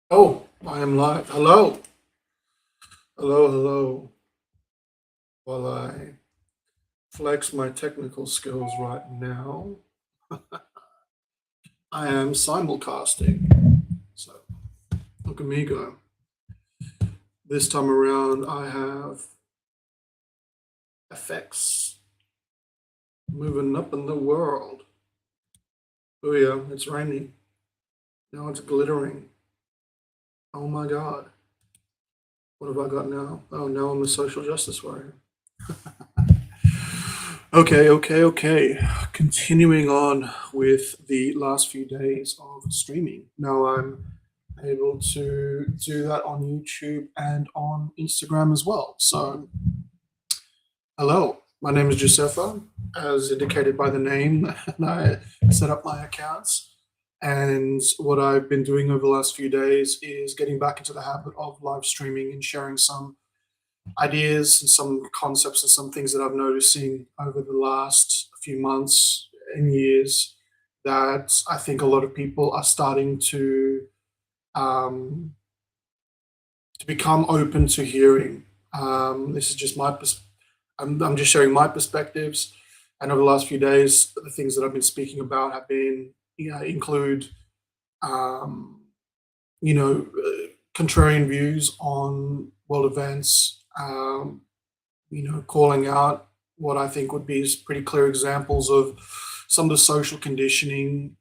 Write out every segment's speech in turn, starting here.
Oh, I am live. Hello. Hello, hello. While I flex my technical skills right now, I am simulcasting. So look at me go. This time around, I have effects moving up in the world. Oh, yeah, it's raining. Now it's glittering. Oh my God. What have I got now? Oh, now I'm a social justice warrior. Okay. Continuing on with the last few days of streaming. Now I'm able to do that on YouTube and on Instagram as well. So, hello, my name is Josefa, as indicated by the name, and I set up my accounts. And what I've been doing over the last few days is getting back into the habit of live streaming and sharing some ideas and some concepts and some things that I'm noticing over the last few months and years that I think a lot of people are starting um, to become open to hearing. This is just I'm just sharing my perspectives, and over the last few days, the things that I've been speaking about have been, include, um, contrarian views on world events. Calling out what I think would be pretty clear examples of some of the social conditioning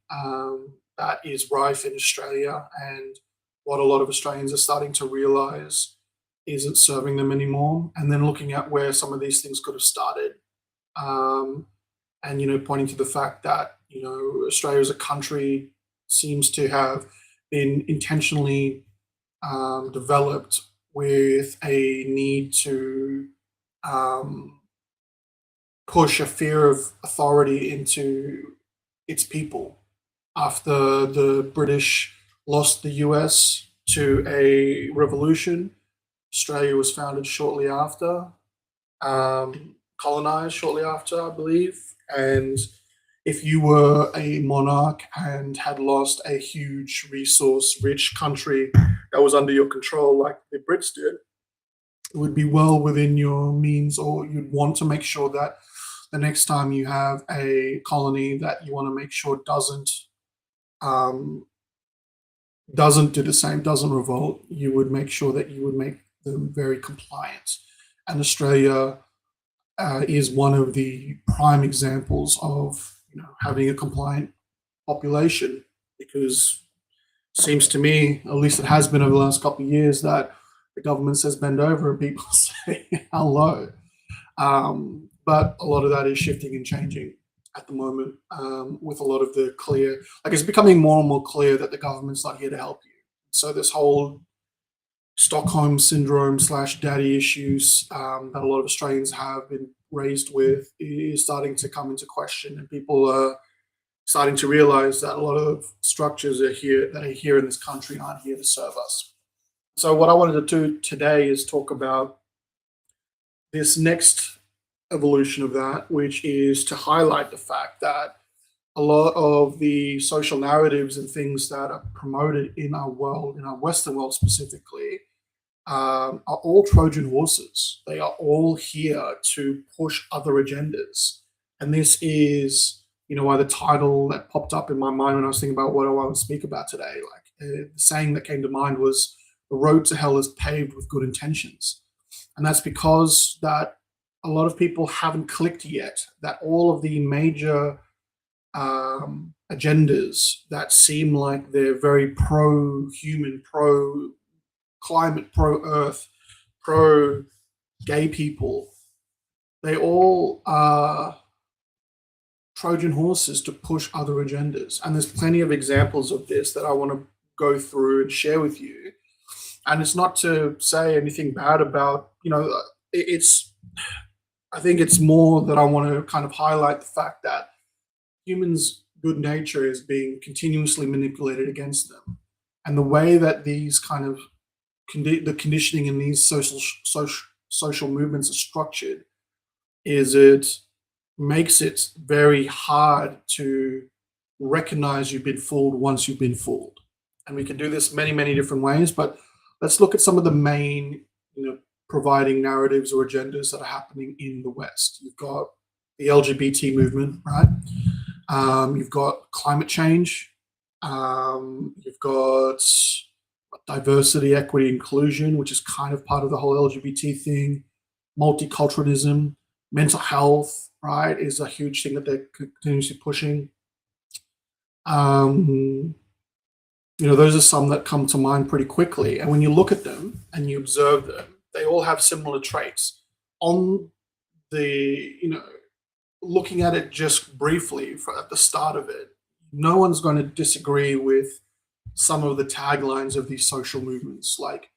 that is rife in Australia, and what a lot of Australians are starting to realize isn't serving them anymore. And then looking at where some of these things could have started, um, and pointing to the fact that Australia as a country seems to have been intentionally developed with a need to um, push a fear of authority into its people. After the British lost the US to a revolution, Australia was founded shortly after, colonized shortly after, I believe. And if you were a monarch and had lost a huge resource rich country that was under your control, like the Brits did, it would be well within your means, or you'd want to make sure that the next time you have a colony that you want to make sure um, doesn't do the same, doesn't revolt, you would make sure that you would make them very compliant. And Australia is one of the prime examples of having a compliant population, because it seems to me, at least it has been over the last couple of years, that the government says bend over and people say hello. But a lot of that is shifting and changing at the moment, with a lot of the clear, like it's becoming more and more clear that the government's not here to help you. So this whole Stockholm syndrome slash daddy issues that a lot of Australians have been raised with is starting to come into question, and people are starting to realize that a lot of structures are here in this country aren't here to serve us. So what I wanted to do today is talk about this next evolution of that, which is to highlight the fact that a lot of the social narratives and things that are promoted in our world, in our Western world specifically, are all Trojan horses. They are all here to push other agendas. And this is, why the title that popped up in my mind when I was thinking about what I want to speak about today. Like the saying that came to mind was, "The road to hell is paved with good intentions," and that's because that a lot of people haven't clicked yet that all of the major agendas that seem like they're very pro-human, pro-climate, pro-earth, pro-gay people, they all are Trojan horses to push other agendas. And there's plenty of examples of this that I want to go through and share with you. And it's not to say anything bad about, it's, I think it's more that I want to kind of highlight the fact that humans' good nature is being continuously manipulated against them. And the way that these kind of the conditioning in these social movements are structured is it makes it very hard to recognize you've been fooled once you've been fooled. And we can do this many, many different ways, but let's look at some of the main, providing narratives or agendas that are happening in the West. You've got the LGBT movement, right? You've got climate change. You've got diversity, equity, inclusion, which is kind of part of the whole LGBT thing. Multiculturalism, mental health, right, is a huge thing that they're continuously pushing. Um, those are some that come to mind pretty quickly. And when you look at them and you observe them, they all have similar traits. On the, looking at it just briefly at the start of it, no one's going to disagree with some of the taglines of these social movements. Like,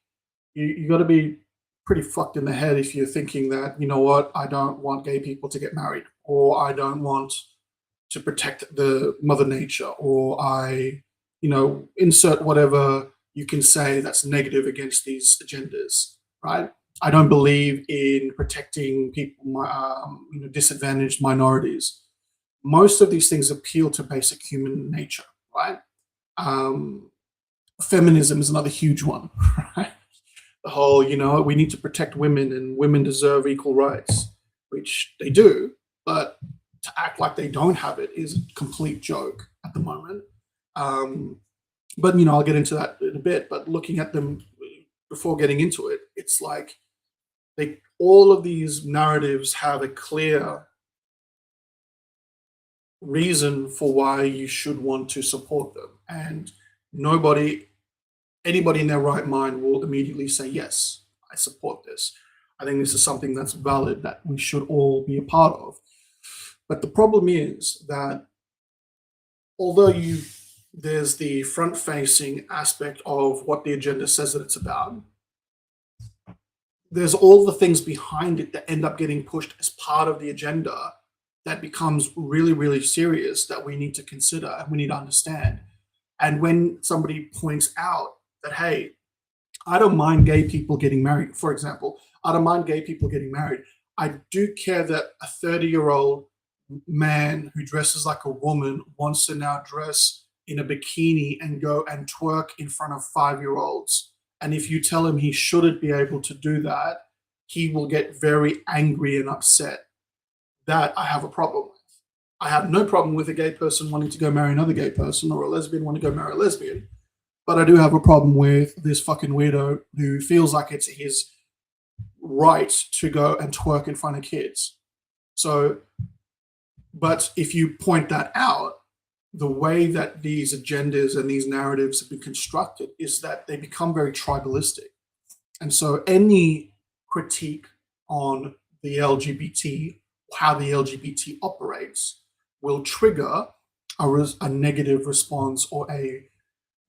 you got to be pretty fucked in the head if you're thinking that, what, I don't want gay people to get married, or I don't want to protect the mother nature, or I, insert whatever you can say that's negative against these agendas, right? I don't believe in protecting people, disadvantaged minorities. Most of these things appeal to basic human nature, right? Feminism is another huge one, right? The whole, we need to protect women and women deserve equal rights, which they do, but to act like they don't have it is a complete joke at the moment. But I'll get into that in a bit. But looking at them before getting into it, it's like all of these narratives have a clear reason for why you should want to support them, and anybody in their right mind will immediately say, yes, I support this. I think this is something that's valid, that we should all be a part of. But the problem is that although there's the front-facing aspect of what the agenda says that it's about, there's all the things behind it that end up getting pushed as part of the agenda that becomes really, really serious, that we need to consider and we need to understand. And when somebody points out that, hey, I don't mind gay people getting married, for example, I don't mind gay people getting married. I do care that a 30-year-old man who dresses like a woman wants to now dress in a bikini and go and twerk in front of 5-year-olds. And if you tell him he shouldn't be able to do that, he will get very angry and upset. That I have a problem with. I have no problem with a gay person wanting to go marry another gay person, or a lesbian wanting to go marry a lesbian. But I do have a problem with this fucking weirdo who feels like it's his right to go and twerk in front of kids. So, but if you point that out, the way that these agendas and these narratives have been constructed is that they become very tribalistic. And so any critique on the LGBT, how the LGBT operates, will trigger a negative response or a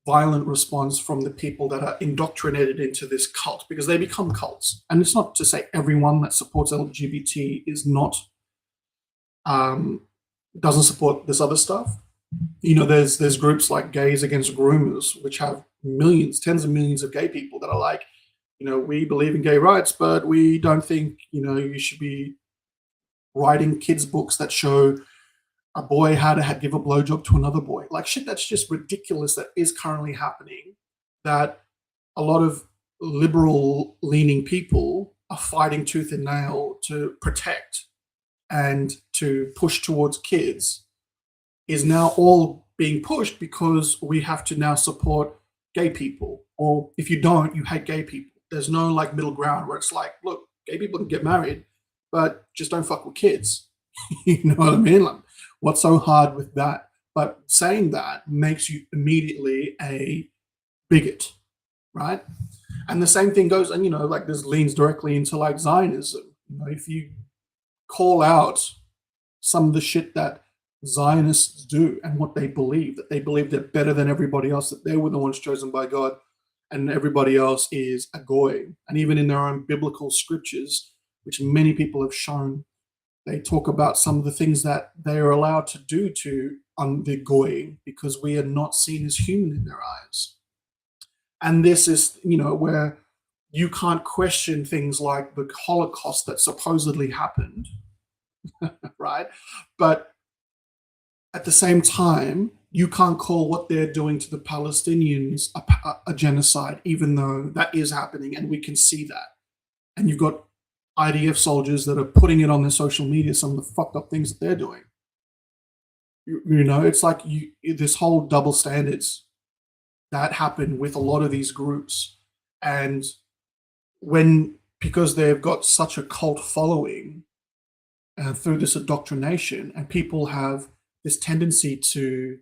violent response from the people that are indoctrinated into this cult, because they become cults. And it's not to say everyone that supports LGBT is not doesn't support this other stuff. There's groups like Gays Against Groomers, which have millions, tens of millions of gay people that are like, we believe in gay rights, but we don't think, you should be writing kids' books that show a boy how to give a blowjob to another boy. Like shit that's just ridiculous that is currently happening, that a lot of liberal-leaning people are fighting tooth and nail to protect and to push towards kids, is now all being pushed because we have to now support gay people. Or if you don't, you hate gay people. There's no like middle ground where it's like, look, gay people can get married, but just don't fuck with kids. You know what I mean? Like, what's so hard with that? But saying that makes you immediately a bigot, right? And the same thing goes, and like this leans directly into like Zionism. If you call out some of the shit that Zionists do and what they believe, that they believe they're better than everybody else, that they were the ones chosen by God and everybody else is a goy. And even in their own biblical scriptures, which many people have shown, they talk about some of the things that they are allowed to do to the goy, because we are not seen as human in their eyes. And this is, where you can't question things like the Holocaust that supposedly happened, right? But at the same time, you can't call what they're doing to the Palestinians a genocide, even though that is happening and we can see that. And you've got IDF soldiers that are putting it on their social media, some of the fucked up things that they're doing. It's like this whole double standards that happen with a lot of these groups. And when, because they've got such a cult following through this indoctrination, and people have this tendency to,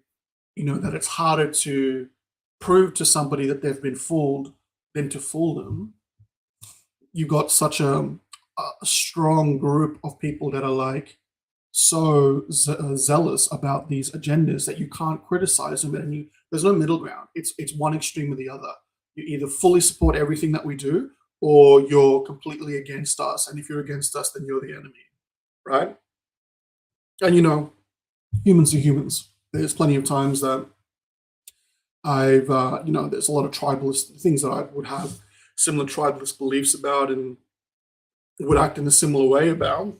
that it's harder to prove to somebody that they've been fooled than to fool them. You've got such a strong group of people that are like so zealous about these agendas that you can't criticize them, and there's no middle ground. It's one extreme or the other. You either fully support everything that we do, or you're completely against us. And if you're against us, then you're the enemy, right? And humans are humans. There's plenty of times that I've, there's a lot of tribalist things that I would have similar tribalist beliefs about and would act in a similar way about.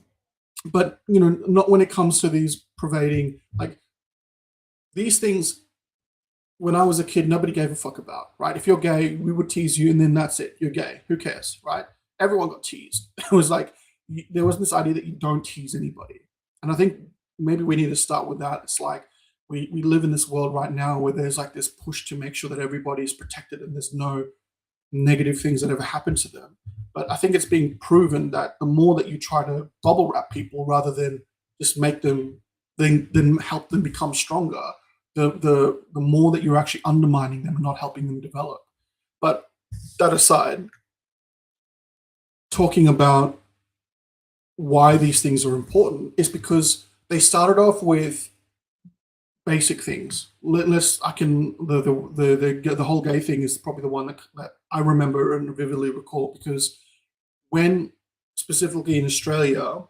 But, not when it comes to these pervading, like these things. When I was a kid, nobody gave a fuck about, right? If you're gay, we would tease you and then that's it. You're gay. Who cares, right? Everyone got teased. It was like, there was this idea that you don't tease anybody. And I think maybe we need to start with that. It's like, we live in this world right now where there's like this push to make sure that everybody's protected and there's no negative things that ever happen to them. But I think it's being proven that the more that you try to bubble wrap people rather than just make them, then help them become stronger, the more that you're actually undermining them and not helping them develop. But that aside, talking about why these things are important is because they started off with basic things. The whole gay thing is probably the one that I remember and vividly recall, because when specifically in Australia,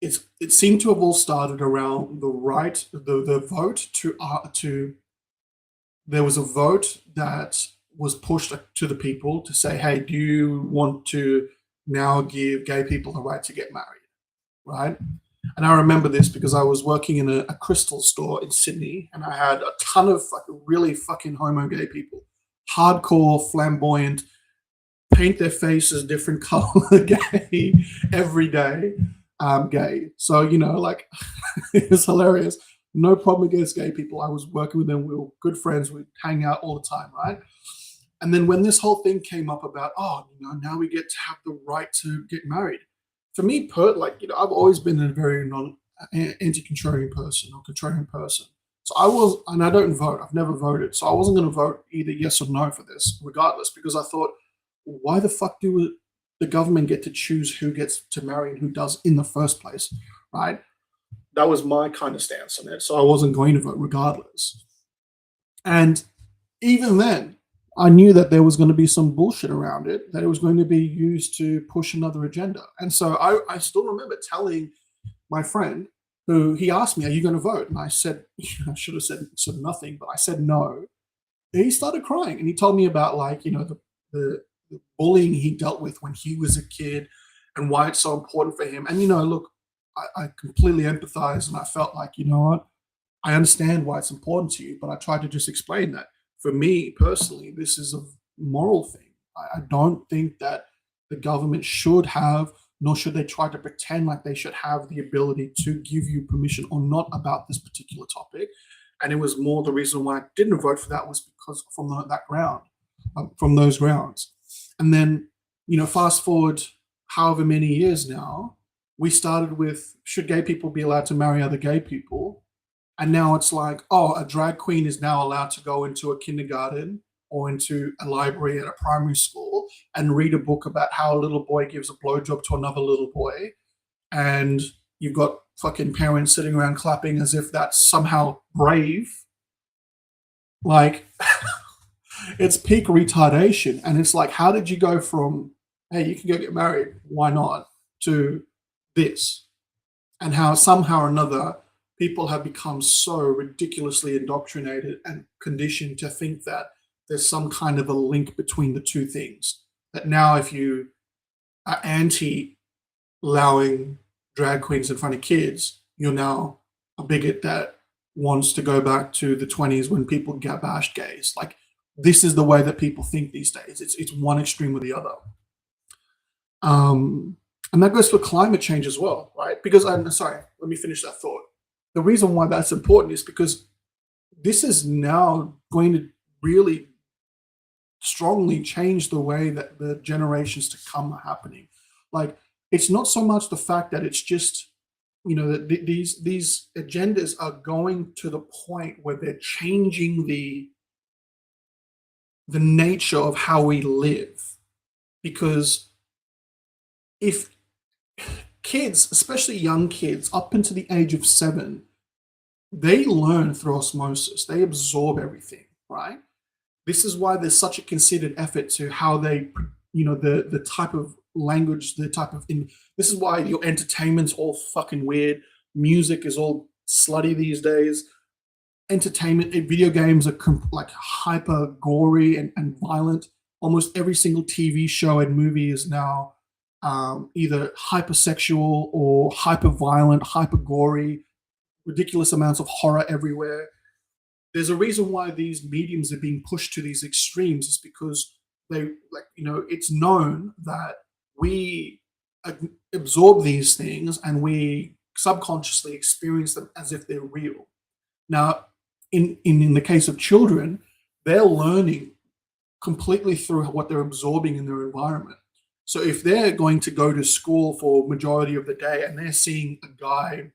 it seemed to have all started around the vote to there was a vote that was pushed to the people to say, hey, do you want to now give gay people the right to get married, right? And I remember this because I was working in a crystal store in Sydney, and I had a ton of really fucking homo gay people, hardcore, flamboyant, paint their faces different color gay every day, gay. So, it was hilarious. No problem against gay people. I was working with them. We were good friends. We'd hang out all the time, right? And then when this whole thing came up about, now we get to have the right to get married. For me, I've always been a very anti-contrarian person or contrarian person. So and I don't vote. I've never voted. So I wasn't going to vote either yes or no for this, regardless, because I thought, why the fuck do the government get to choose who gets to marry and who does in the first place, right? That was my kind of stance on it. So I wasn't going to vote regardless. And even then, I knew that there was going to be some bullshit around it, that it was going to be used to push another agenda. And so I still remember telling my friend, who he asked me, are you going to vote? And I said, I should have said nothing, but I said no. And he started crying, and he told me about the bullying he dealt with when he was a kid and why it's so important for him. And, look, I completely empathize, and I felt like, what? I understand why it's important to you, but I tried to just explain that for me personally, this is a moral thing. I don't think that the government should have, nor should they try to pretend like they should have the ability to give you permission or not about this particular topic. And it was more the reason why I didn't vote for that was because from those grounds. And then, fast forward however many years now, we started with, should gay people be allowed to marry other gay people? And now it's like, a drag queen is now allowed to go into a kindergarten or into a library at a primary school and read a book about how a little boy gives a blowjob to another little boy. And you've got fucking parents sitting around clapping as if that's somehow brave. Like, it's peak retardation. And it's like, how did you go from, hey, you can go get married, why not, to this? And how somehow or another, people have become so ridiculously indoctrinated and conditioned to think that there's some kind of a link between the two things. That now if you are anti allowing drag queens in front of kids, you're now a bigot that wants to go back to the 20s when people get bashed gays. Like, this is the way that people think these days. It's one extreme or the other. Um, and that goes for climate change as well, right? Because I'm sorry, let me finish that thought. The reason why that's important is because this is now going to really strongly change the way that the generations to come are happening. Like, it's not so much the fact that it's just, that these agendas are going to the point where they're changing the nature of how we live. Because if kids, especially young kids, up into the age of 7, they learn through osmosis. They absorb everything, right? This is why there's such a considered effort to how they, the type of language, the type of. This is why your entertainment's all fucking weird. Music is all slutty these days. Entertainment, video games are like hyper gory and violent. Almost every single TV show and movie is now either hypersexual or hyper violent, hyper gory, ridiculous amounts of horror everywhere. There's a reason why these mediums are being pushed to these extremes, is because it's known that we absorb these things and we subconsciously experience them as if they're real. Now, in the case of children, they're learning completely through what they're absorbing in their environment. So if they're going to go to school for majority of the day and they're seeing a guy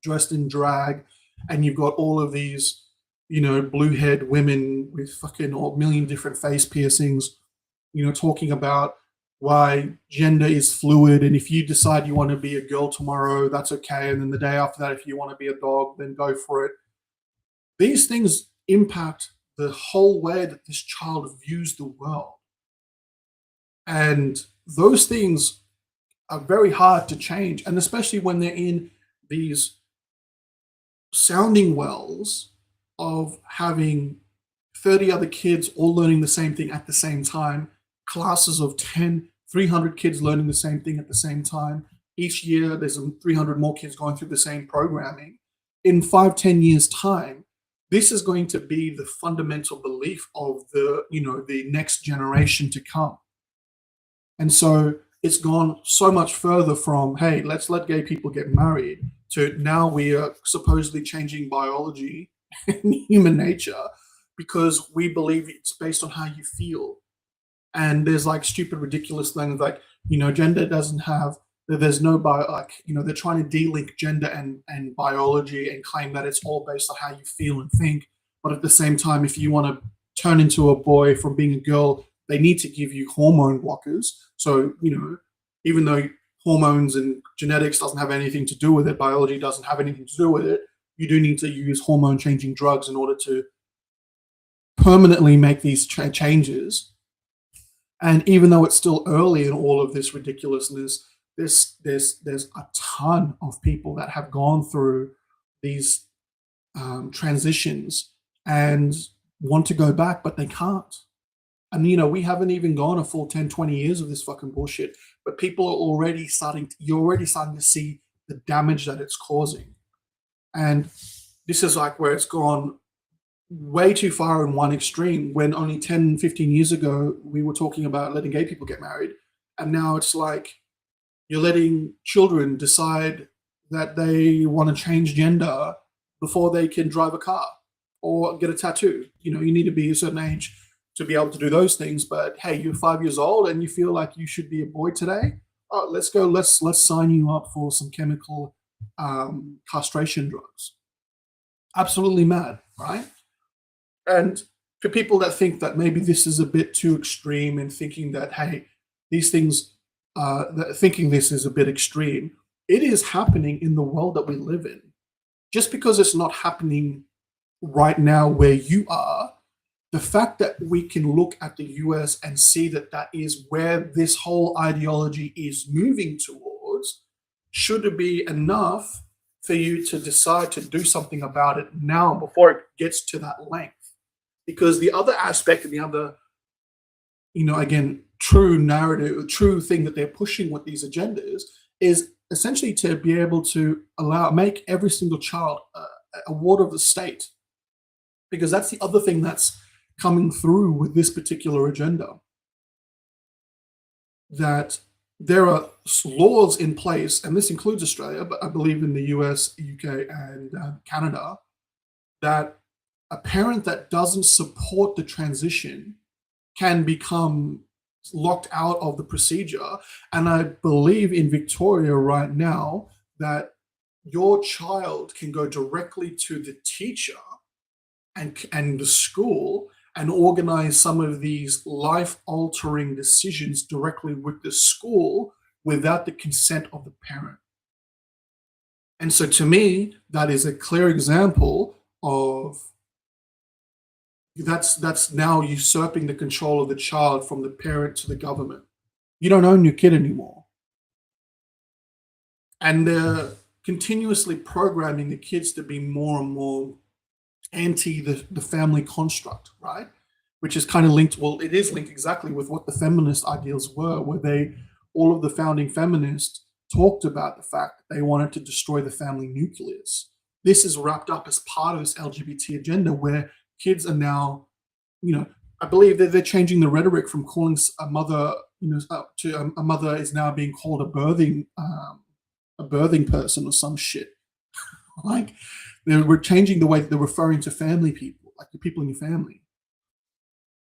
dressed in drag, and you've got all of these, blue-haired women with fucking a million different face piercings, talking about why gender is fluid, and if you decide you want to be a girl tomorrow, that's okay, and then the day after that, if you want to be a dog, then go for it. These things impact the whole way that this child views the world. And those things are very hard to change, and especially when they're in these sounding wells of having 30 other kids all learning the same thing at the same time, classes of 10, 300 kids learning the same thing at the same time. Each year, there's 300 more kids going through the same programming. In 5-10 years' time, this is going to be the fundamental belief of the next generation to come. And so it's gone so much further from, hey, let's let gay people get married, to now we are supposedly changing biology and human nature because we believe it's based on how you feel. And there's like stupid, ridiculous things like, gender doesn't have, there's no they're trying to de-link gender and biology and claim that it's all based on how you feel and think. But at the same time, if you want to turn into a boy from being a girl, they need to give you hormone blockers. So, even though hormones and genetics doesn't have anything to do with it, biology doesn't have anything to do with it, you do need to use hormone changing drugs in order to permanently make these changes. And even though it's still early in all of this ridiculousness, there's a ton of people that have gone through these transitions and want to go back, but they can't. And, we haven't even gone a full 10, 20 years of this fucking bullshit, but people are already you're already starting to see the damage that it's causing. And this is like where it's gone way too far in one extreme, when only 10, 15 years ago, we were talking about letting gay people get married. And now it's like you're letting children decide that they want to change gender before they can drive a car or get a tattoo. You need to be a certain age to be able to do those things. But hey, you're 5 years old and you feel like you should be a boy today. Oh, let's go. Let's sign you up for some chemical castration drugs. Absolutely mad, right? And for people that think that maybe this is a bit too extreme and thinking that, hey, these things, thinking this is a bit extreme, it is happening in the world that we live in. Just because it's not happening right now where you are, the fact that we can look at the US and see that that is where this whole ideology is moving towards should be enough for you to decide to do something about it now before it gets to that length. Because the other aspect and the other, again, true narrative, true thing that they're pushing with these agendas is essentially to be able to make every single child a ward of the state, because that's the other thing that's coming through with this particular agenda, that there are laws in place, and this includes Australia, but I believe in the US, UK, and Canada, that a parent that doesn't support the transition can become locked out of the procedure. And I believe in Victoria right now that your child can go directly to the teacher and the school and organize some of these life altering decisions directly with the school without the consent of the parent. And so to me, that is a clear example of that's now usurping the control of the child from the parent to the government. You don't own your kid anymore. And they're continuously programming the kids to be more and more anti the family construct, right? Which is kind of linked, well, it is linked exactly with what the feminist ideals were, where all of the founding feminists talked about the fact that they wanted to destroy the family nucleus. This is wrapped up as part of this LGBT agenda where kids are now, I believe that they're changing the rhetoric from calling a mother, to a mother is now being called a birthing person or some shit. Like we're changing the way that they're referring to family people, like the people in your family.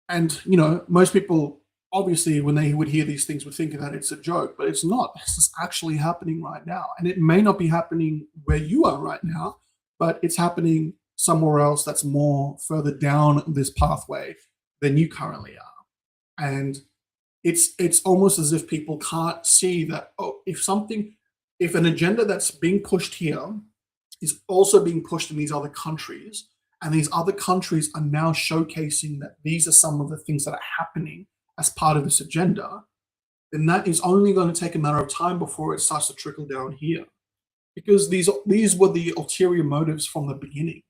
And most people obviously when they would hear these things would think that it's a joke, but it's not. This is actually happening right now. And it may not be happening where you are right now, but it's happening somewhere else that's more further down this pathway than you currently are. And it's almost as if people can't see that, if an agenda that's being pushed here is also being pushed in these other countries, and these other countries are now showcasing that these are some of the things that are happening as part of this agenda, then that is only going to take a matter of time before it starts to trickle down here. Because these were the ulterior motives from the beginning.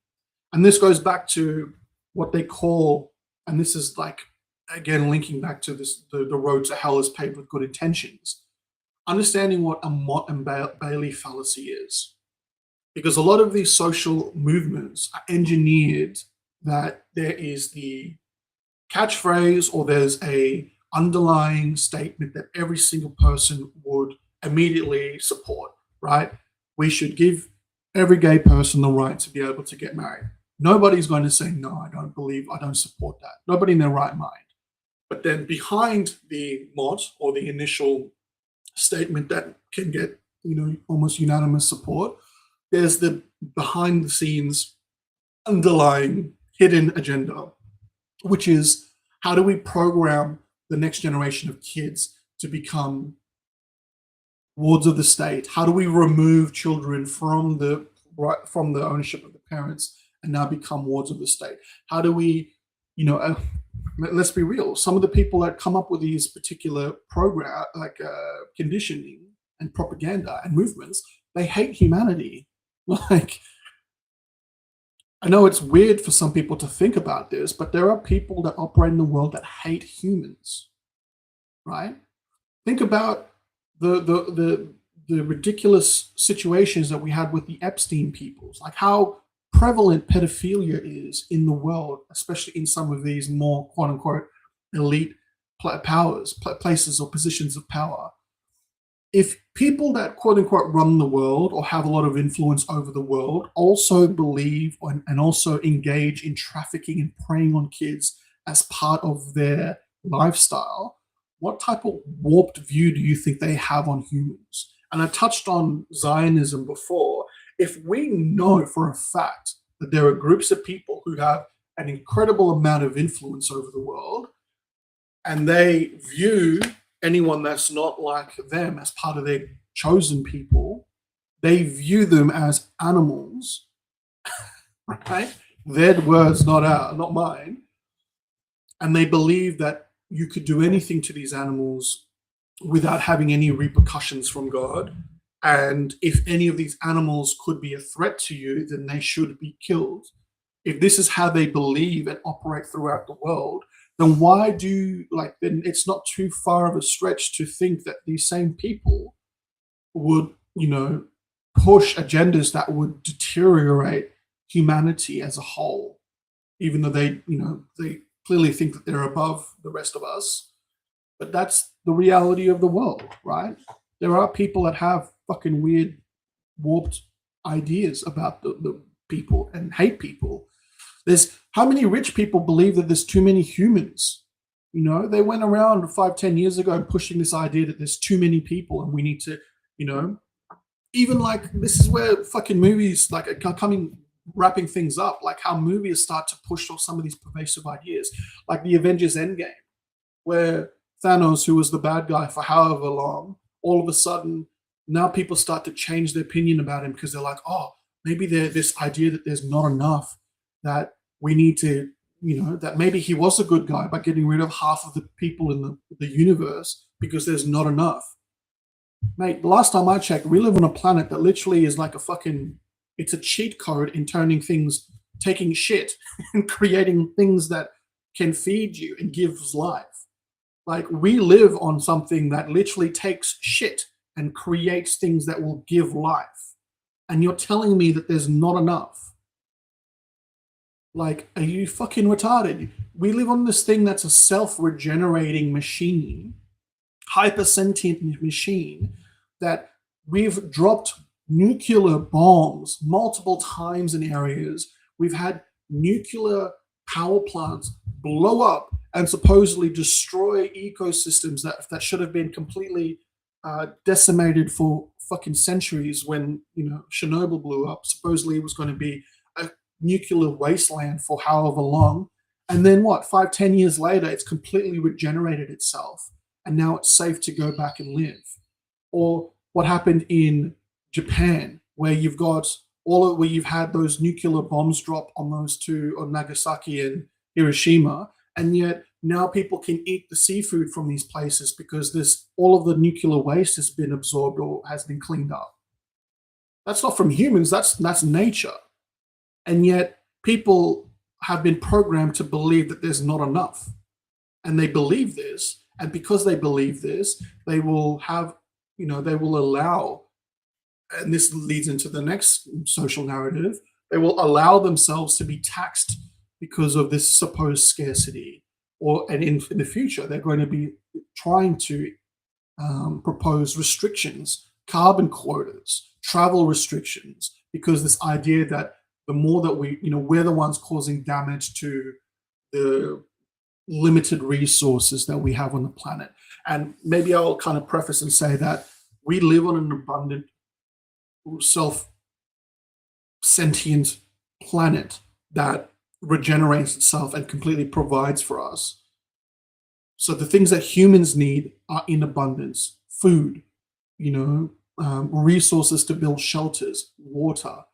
And this goes back to what they call, and this is like, again, linking back to this, the road to hell is paved with good intentions. Understanding what a Mott and Bailey fallacy is. Because a lot of these social movements are engineered that there is the catchphrase or there's a underlying statement that every single person would immediately support, right? We should give every gay person the right to be able to get married. Nobody's going to say, no, I don't support that. Nobody in their right mind. But then behind the Mott or the initial statement that can get, almost unanimous support, there's the behind the scenes underlying hidden agenda, which is how do we program the next generation of kids to become wards of the state? How do we remove children from the ownership of the parents and now become wards of the state? How do we, let's be real. Some of the people that come up with these particular conditioning and propaganda and movements, they hate humanity. Like, I know it's weird for some people to think about this, but there are people that operate in the world that hate humans, right? Think about the ridiculous situations that we had with the Epstein peoples, like how prevalent pedophilia is in the world, especially in some of these more quote unquote elite places or positions of power. If people that quote unquote run the world or have a lot of influence over the world also believe and also engage in trafficking and preying on kids as part of their lifestyle, what type of warped view do you think they have on humans? And I touched on Zionism before. If we know for a fact that there are groups of people who have an incredible amount of influence over the world, and they view anyone that's not like them as part of their chosen people, they view them as animals, right? Their words, not mine. And they believe that you could do anything to these animals without having any repercussions from God. And if any of these animals could be a threat to you, then they should be killed. If this is how they believe and operate throughout the world, then then it's not too far of a stretch to think that these same people would, push agendas that would deteriorate humanity as a whole, even though they clearly think that they're above the rest of us. But that's the reality of the world, right? There are people that have fucking weird, warped ideas about the people and hate people. There's how many rich people believe that there's too many humans? They went around 5, 10 years ago pushing this idea that there's too many people and we need to, you know, even like this is where fucking movies like are coming wrapping things up, like how movies start to push off some of these pervasive ideas, like the Avengers Endgame, where Thanos, who was the bad guy for however long, all of a sudden now people start to change their opinion about him because they're like, oh, maybe there's this idea that there's not enough, that we need to, that maybe he was a good guy by getting rid of half of the people in the universe because there's not enough. Mate, the last time I checked, we live on a planet that literally is like it's a cheat code in turning things, taking shit and creating things that can feed you and gives life. Like we live on something that literally takes shit and creates things that will give life. And you're telling me that there's not enough. Like, are you fucking retarded? We live on this thing that's a self-regenerating machine, hyper-sentient machine, that we've dropped nuclear bombs multiple times in areas. We've had nuclear power plants blow up and supposedly destroy ecosystems that should have been completely decimated for fucking centuries. When Chernobyl blew up, supposedly it was going to be a nuclear wasteland for however long, and then what, 5, 10 years later it's completely regenerated itself and now it's safe to go back and live. Or what happened in Japan, where you've had those nuclear bombs drop on those two, on Nagasaki and Hiroshima, and yet now people can eat the seafood from these places because all of the nuclear waste has been absorbed or has been cleaned up. That's not from humans, that's nature. And yet people have been programmed to believe that there's not enough. And they believe this, and because they believe this, they will allow, and this leads into the next social narrative, they will allow themselves to be taxed because of this supposed scarcity. And in the future, they're going to be trying to propose restrictions, carbon quotas, travel restrictions, because this idea that the more that we're the ones causing damage to the limited resources that we have on the planet. And maybe I'll kind of preface and say that we live on an abundant, self-sentient planet that regenerates itself and completely provides for us. So the things that humans need are in abundance: food, resources to build shelters, water.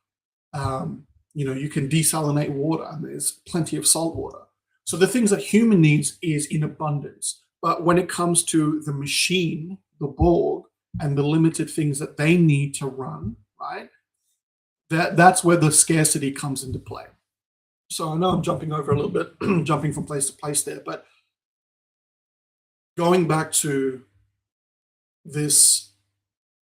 You can desalinate water, and there's plenty of salt water. So the things that human needs is in abundance. But when it comes to the machine, the Borg, and the limited things that they need to run, right? That's where the scarcity comes into play. So I know I'm jumping over a little bit, jumping from place to place there, but going back to this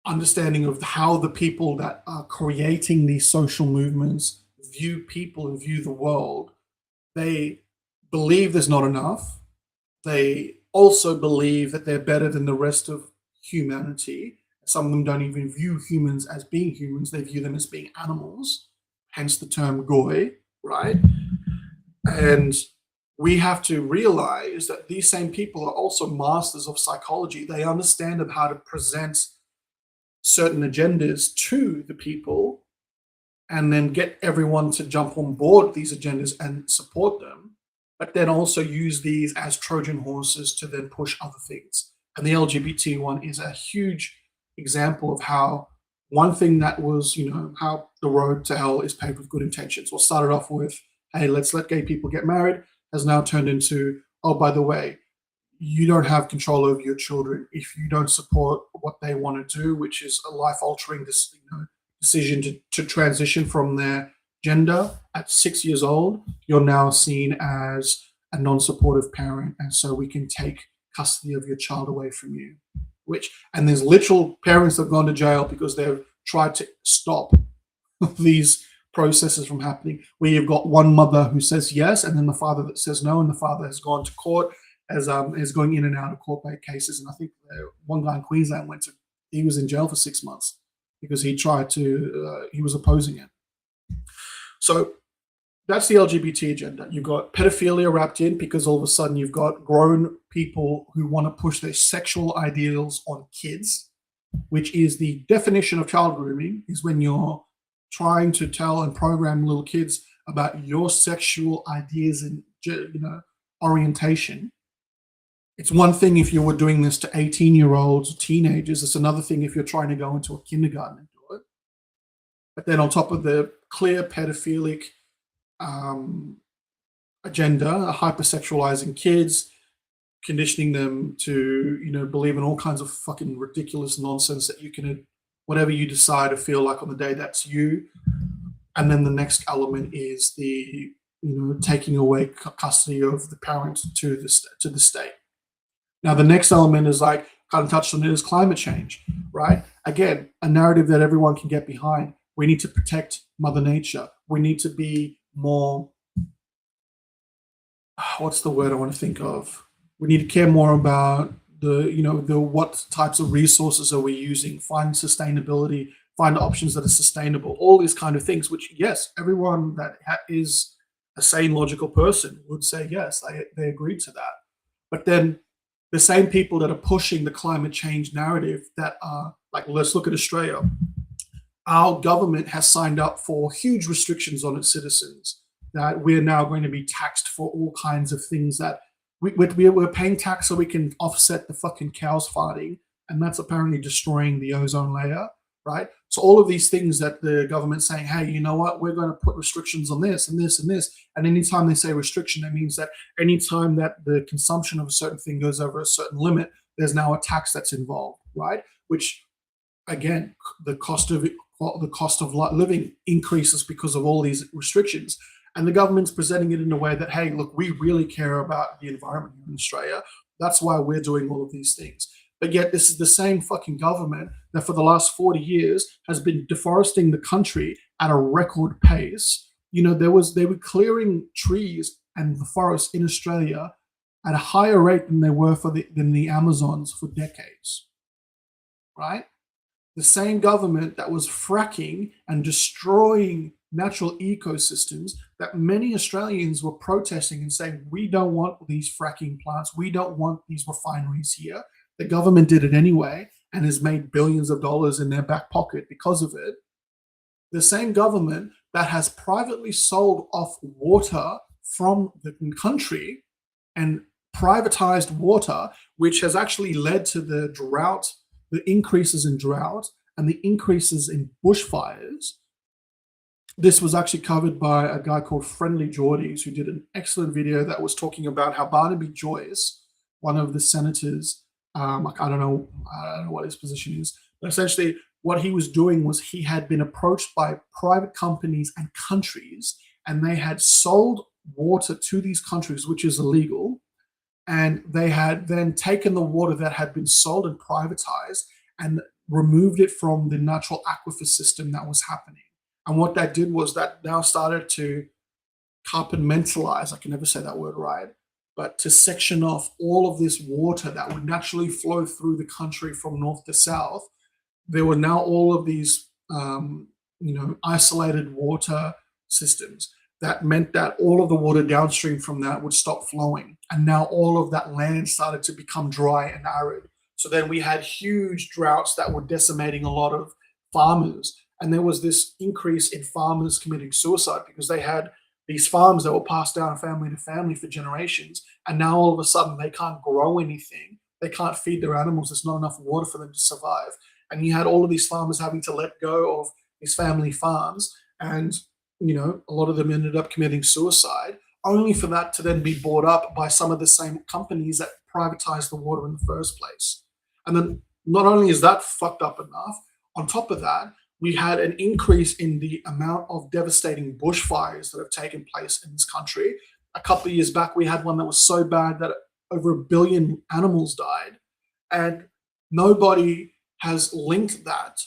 understanding of how the people that are creating these social movements view people and view the world, they believe there's not enough. They also believe that they're better than the rest of humanity. Some of them don't even view humans as being humans. They view them as being animals, hence the term goy, right? And we have to realize that these same people are also masters of psychology. They understand how to present certain agendas to the people and then get everyone to jump on board these agendas and support them, but then also use these as Trojan horses to then push other things. And the LGBT one is a huge example of how one thing that was, how the road to hell is paved with good intentions. What started off with, hey, let's let gay people get married, has now turned into, oh, by the way, you don't have control over your children if you don't support what they want to do, which is a life-altering decision to transition from their gender at 6 years old. You're now seen as a non-supportive parent, and so we can take custody of your child away from you. And there's literal parents that have gone to jail because they've tried to stop these processes from happening where you've got one mother who says yes, and then the father that says no, and the father has gone to court as is going in and out of court cases. And I think one guy in Queensland he was in jail for 6 months because he was opposing it. So that's the LGBT agenda. You've got pedophilia wrapped in because all of a sudden you've got grown people who want to push their sexual ideals on kids, which is the definition of child grooming, is when you're trying to tell and program little kids about your sexual ideas and orientation. It's one thing if you were doing this to 18-year-olds or teenagers. It's another thing if you're trying to go into a kindergarten and do it. But then on top of the clear pedophilic agenda, hypersexualizing kids, conditioning them to believe in all kinds of fucking ridiculous nonsense that you can, whatever you decide to feel like on the day, that's you. And then the next element is the taking away custody of the parent to the state. Now the next element is, like kind of touched on it, is climate change, right? Again, a narrative that everyone can get behind. We need to protect Mother Nature. We need to be more, what's the word I want to think of? We need to care more about the what types of resources are we using, find sustainability, find options that are sustainable, all these kind of things, which, yes, everyone that is a sane, logical person would say yes, they agree to that. But then the same people that are pushing the climate change narrative that are like, let's look at Australia. Our government has signed up for huge restrictions on its citizens, that we're now going to be taxed for all kinds of things that we're paying tax so we can offset the fucking cows farting, and that's apparently destroying the ozone layer, right? So all of these things that the government's saying, hey, you know what, we're going to put restrictions on this and this and this. And anytime they say restriction, that means that anytime that the consumption of a certain thing goes over a certain limit, there's now a tax that's involved, right? Which, again, the cost of living increases because of all these restrictions. And the government's presenting it in a way that, hey, look, we really care about the environment in Australia. That's why we're doing all of these things. But yet this is the same fucking government that for the last 40 years has been deforesting the country at a record pace. They were clearing trees and the forests in Australia at a higher rate than they were than the Amazons for decades, right? The same government that was fracking and destroying natural ecosystems, that many Australians were protesting and saying, we don't want these fracking plants, we don't want these refineries here. The government did it anyway and has made billions of dollars in their back pocket because of it. The same government that has privately sold off water from the country and privatized water, which has actually led to the drought, the increases in drought and the increases in bushfires. This was actually covered by a guy called Friendly Geordies, who did an excellent video that was talking about how Barnaby Joyce, one of the senators, I don't know what his position is, but essentially what he was doing was he had been approached by private companies and countries, and they had sold water to these countries, which is illegal. And they had then taken the water that had been sold and privatized and removed it from the natural aquifer system that was happening. And what that did was that now started to compartmentalize, I can never say that word right, but to section off all of this water that would naturally flow through the country from north to south. There were now all of these, isolated water systems. That meant that all of the water downstream from that would stop flowing. And now all of that land started to become dry and arid. So then we had huge droughts that were decimating a lot of farmers. And there was this increase in farmers committing suicide because they had these farms that were passed down family to family for generations. And now all of a sudden they can't grow anything. They can't feed their animals. There's not enough water for them to survive. And you had all of these farmers having to let go of these family farms. And, a lot of them ended up committing suicide, only for that to then be bought up by some of the same companies that privatized the water in the first place. And then not only is that fucked up enough, on top of that, we had an increase in the amount of devastating bushfires that have taken place in this country. A couple of years back, we had one that was so bad that over 1 billion animals died. And nobody has linked that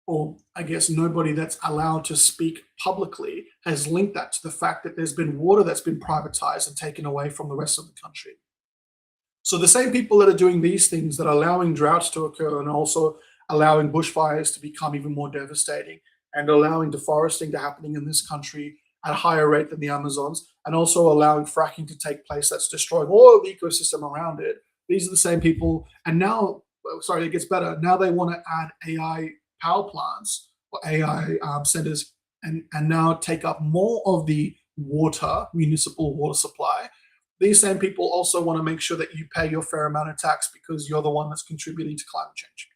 or I guess nobody that's allowed to speak publicly has linked that to the fact that there's been water that's been privatized and taken away from the rest of the country. So the same people that are doing these things that are allowing droughts to occur and also allowing bushfires to become even more devastating and allowing deforesting to happening in this country at a higher rate than the Amazons and also allowing fracking to take place that's destroying all of the ecosystem around it. These are the same people. And now, sorry, it gets better. Now they want to add AI power plants or AI centers and now take up more of the water, municipal water supply. These same people also want to make sure that you pay your fair amount of tax because you're the one that's contributing to climate change.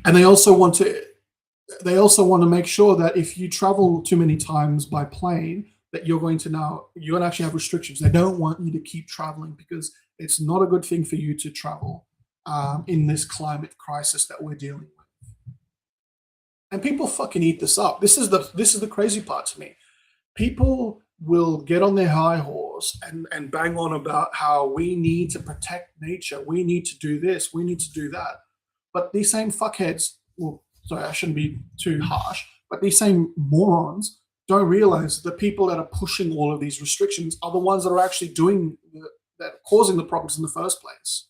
And they also want to make sure that if you travel too many times by plane, that you're going to actually have restrictions. They don't want you to keep traveling because it's not a good thing for you to travel in this climate crisis that we're dealing with. And people fucking eat this up. This is the crazy part to me. People will get on their high horse and bang on about how we need to protect nature, we need to do this, we need to do that. But these same fuckheads, well, sorry, I shouldn't be too harsh, but these same morons don't realize the people that are pushing all of these restrictions are the ones that are actually that are causing the problems in the first place.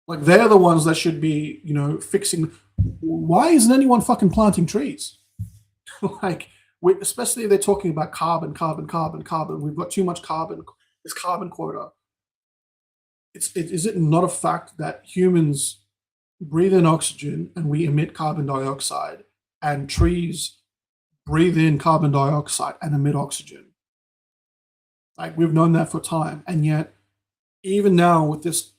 Like they're the ones that should be, fixing. Why isn't anyone fucking planting trees? Like, especially if they're talking about carbon, carbon, carbon, carbon. We've got too much carbon. This carbon quota. Is it not a fact that humans breathe in oxygen and we emit carbon dioxide, and trees breathe in carbon dioxide and emit oxygen? Like we've known that for time, and yet even now with this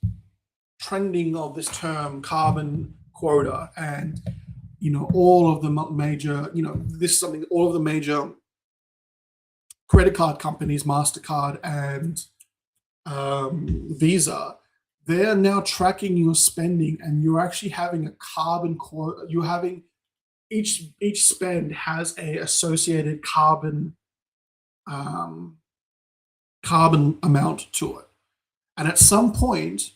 trending of this term carbon quota and all of the major, this is something all of the major credit card companies, MasterCard and Visa, they're now tracking your spending, and you're actually having a carbon quota. You're having each spend has a associated carbon amount to it, and at some point,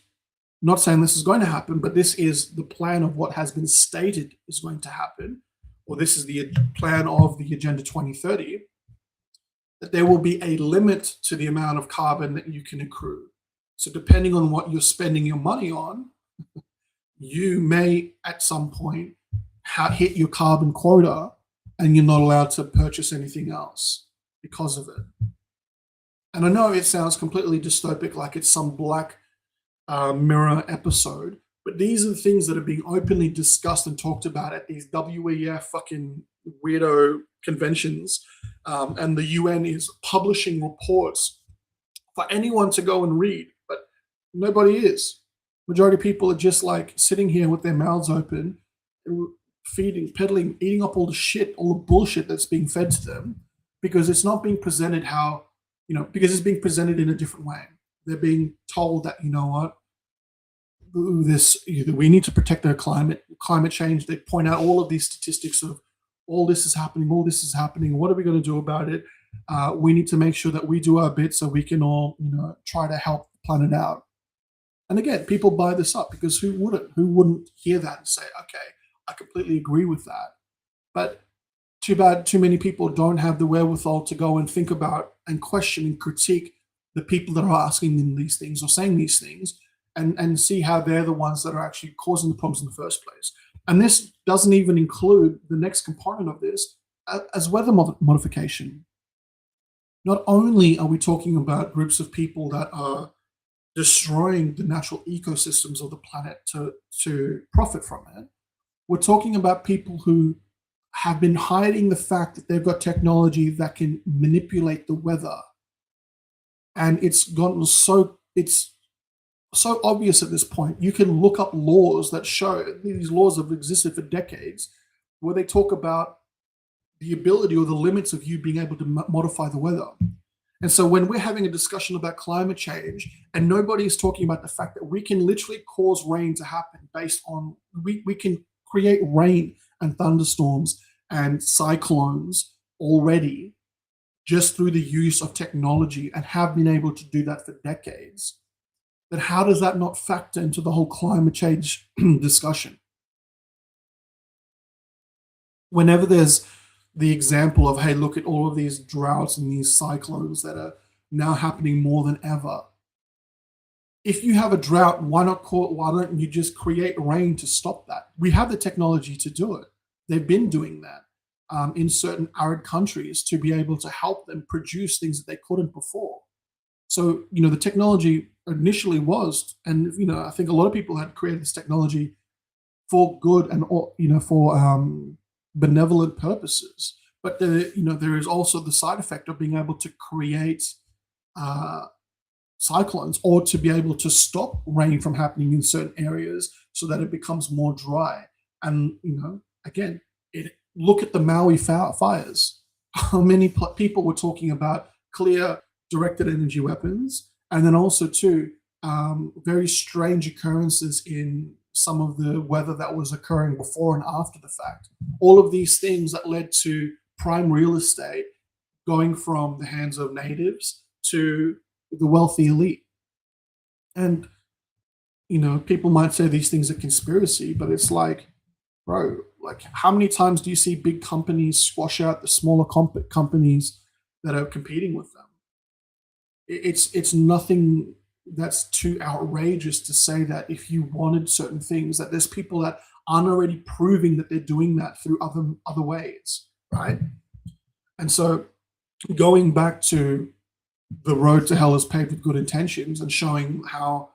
not saying this is going to happen, but this is the plan of what has been stated is going to happen, or this is the plan of the Agenda 2030, that there will be a limit to the amount of carbon that you can accrue. So depending on what you're spending your money on, you may at some point hit your carbon quota and you're not allowed to purchase anything else because of it. And I know it sounds completely dystopic, like it's some black mirror episode, but these are the things that are being openly discussed and talked about at these WEF fucking weirdo conventions, and the UN is publishing reports for anyone to go and read, but nobody is. Majority of people are just like sitting here with their mouths open, feeding, peddling, eating up all the shit, all the bullshit that's being fed to them, because it's not being presented because it's being presented in a different way. They're being told that, we need to protect our climate change. They point out all of these statistics of all this is happening, what are we going to do about it? We need to make sure that we do our bit so we can all try to help the planet out. And again, people buy this up because who wouldn't hear that and say, okay, I completely agree with that. But too bad too many people don't have the wherewithal to go and think about and question and critique the people that are asking them these things or saying these things, and see how they're the ones that are actually causing the problems in the first place. And this doesn't even include the next component of this as weather modification. Not only are we talking about groups of people that are destroying the natural ecosystems of the planet to profit from it, we're talking about people who have been hiding the fact that they've got technology that can manipulate the weather. And it's so obvious at this point. You can look up laws that show these laws have existed for decades, where they talk about the ability or the limits of you being able to modify the weather. And so when we're having a discussion about climate change and nobody is talking about the fact that we can literally cause rain to happen based on, we can create rain and thunderstorms and cyclones already just through the use of technology, and have been able to do that for decades. then how does that not factor into the whole climate change discussion? Whenever there's the example of, hey, look at all of these droughts and these cyclones that are now happening more than ever. If you have a drought, why don't you just create rain to stop that? We have the technology to do it. They've been doing that in certain arid countries to be able to help them produce things that they couldn't before. So, the technology initially was, and I think a lot of people had created this technology for good and for benevolent purposes. But there is also the side effect of being able to create uh, cyclones, or to be able to stop rain from happening in certain areas so that it becomes more dry. And again, look at the Maui fires. How many people were talking about clear directed energy weapons, and then also too very strange occurrences in some of the weather that was occurring before and after the fact. All of these things that led to prime real estate going from the hands of natives to the wealthy elite. And people might say these things are conspiracy, but it's like, bro, like how many times do you see big companies squash out the smaller companies that are competing with them? It's nothing that's too outrageous to say that if you wanted certain things, that there's people that aren't already proving that they're doing that through other ways, right? And so going back to the road to hell is paved with good intentions, and showing how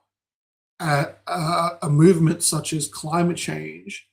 a movement such as climate change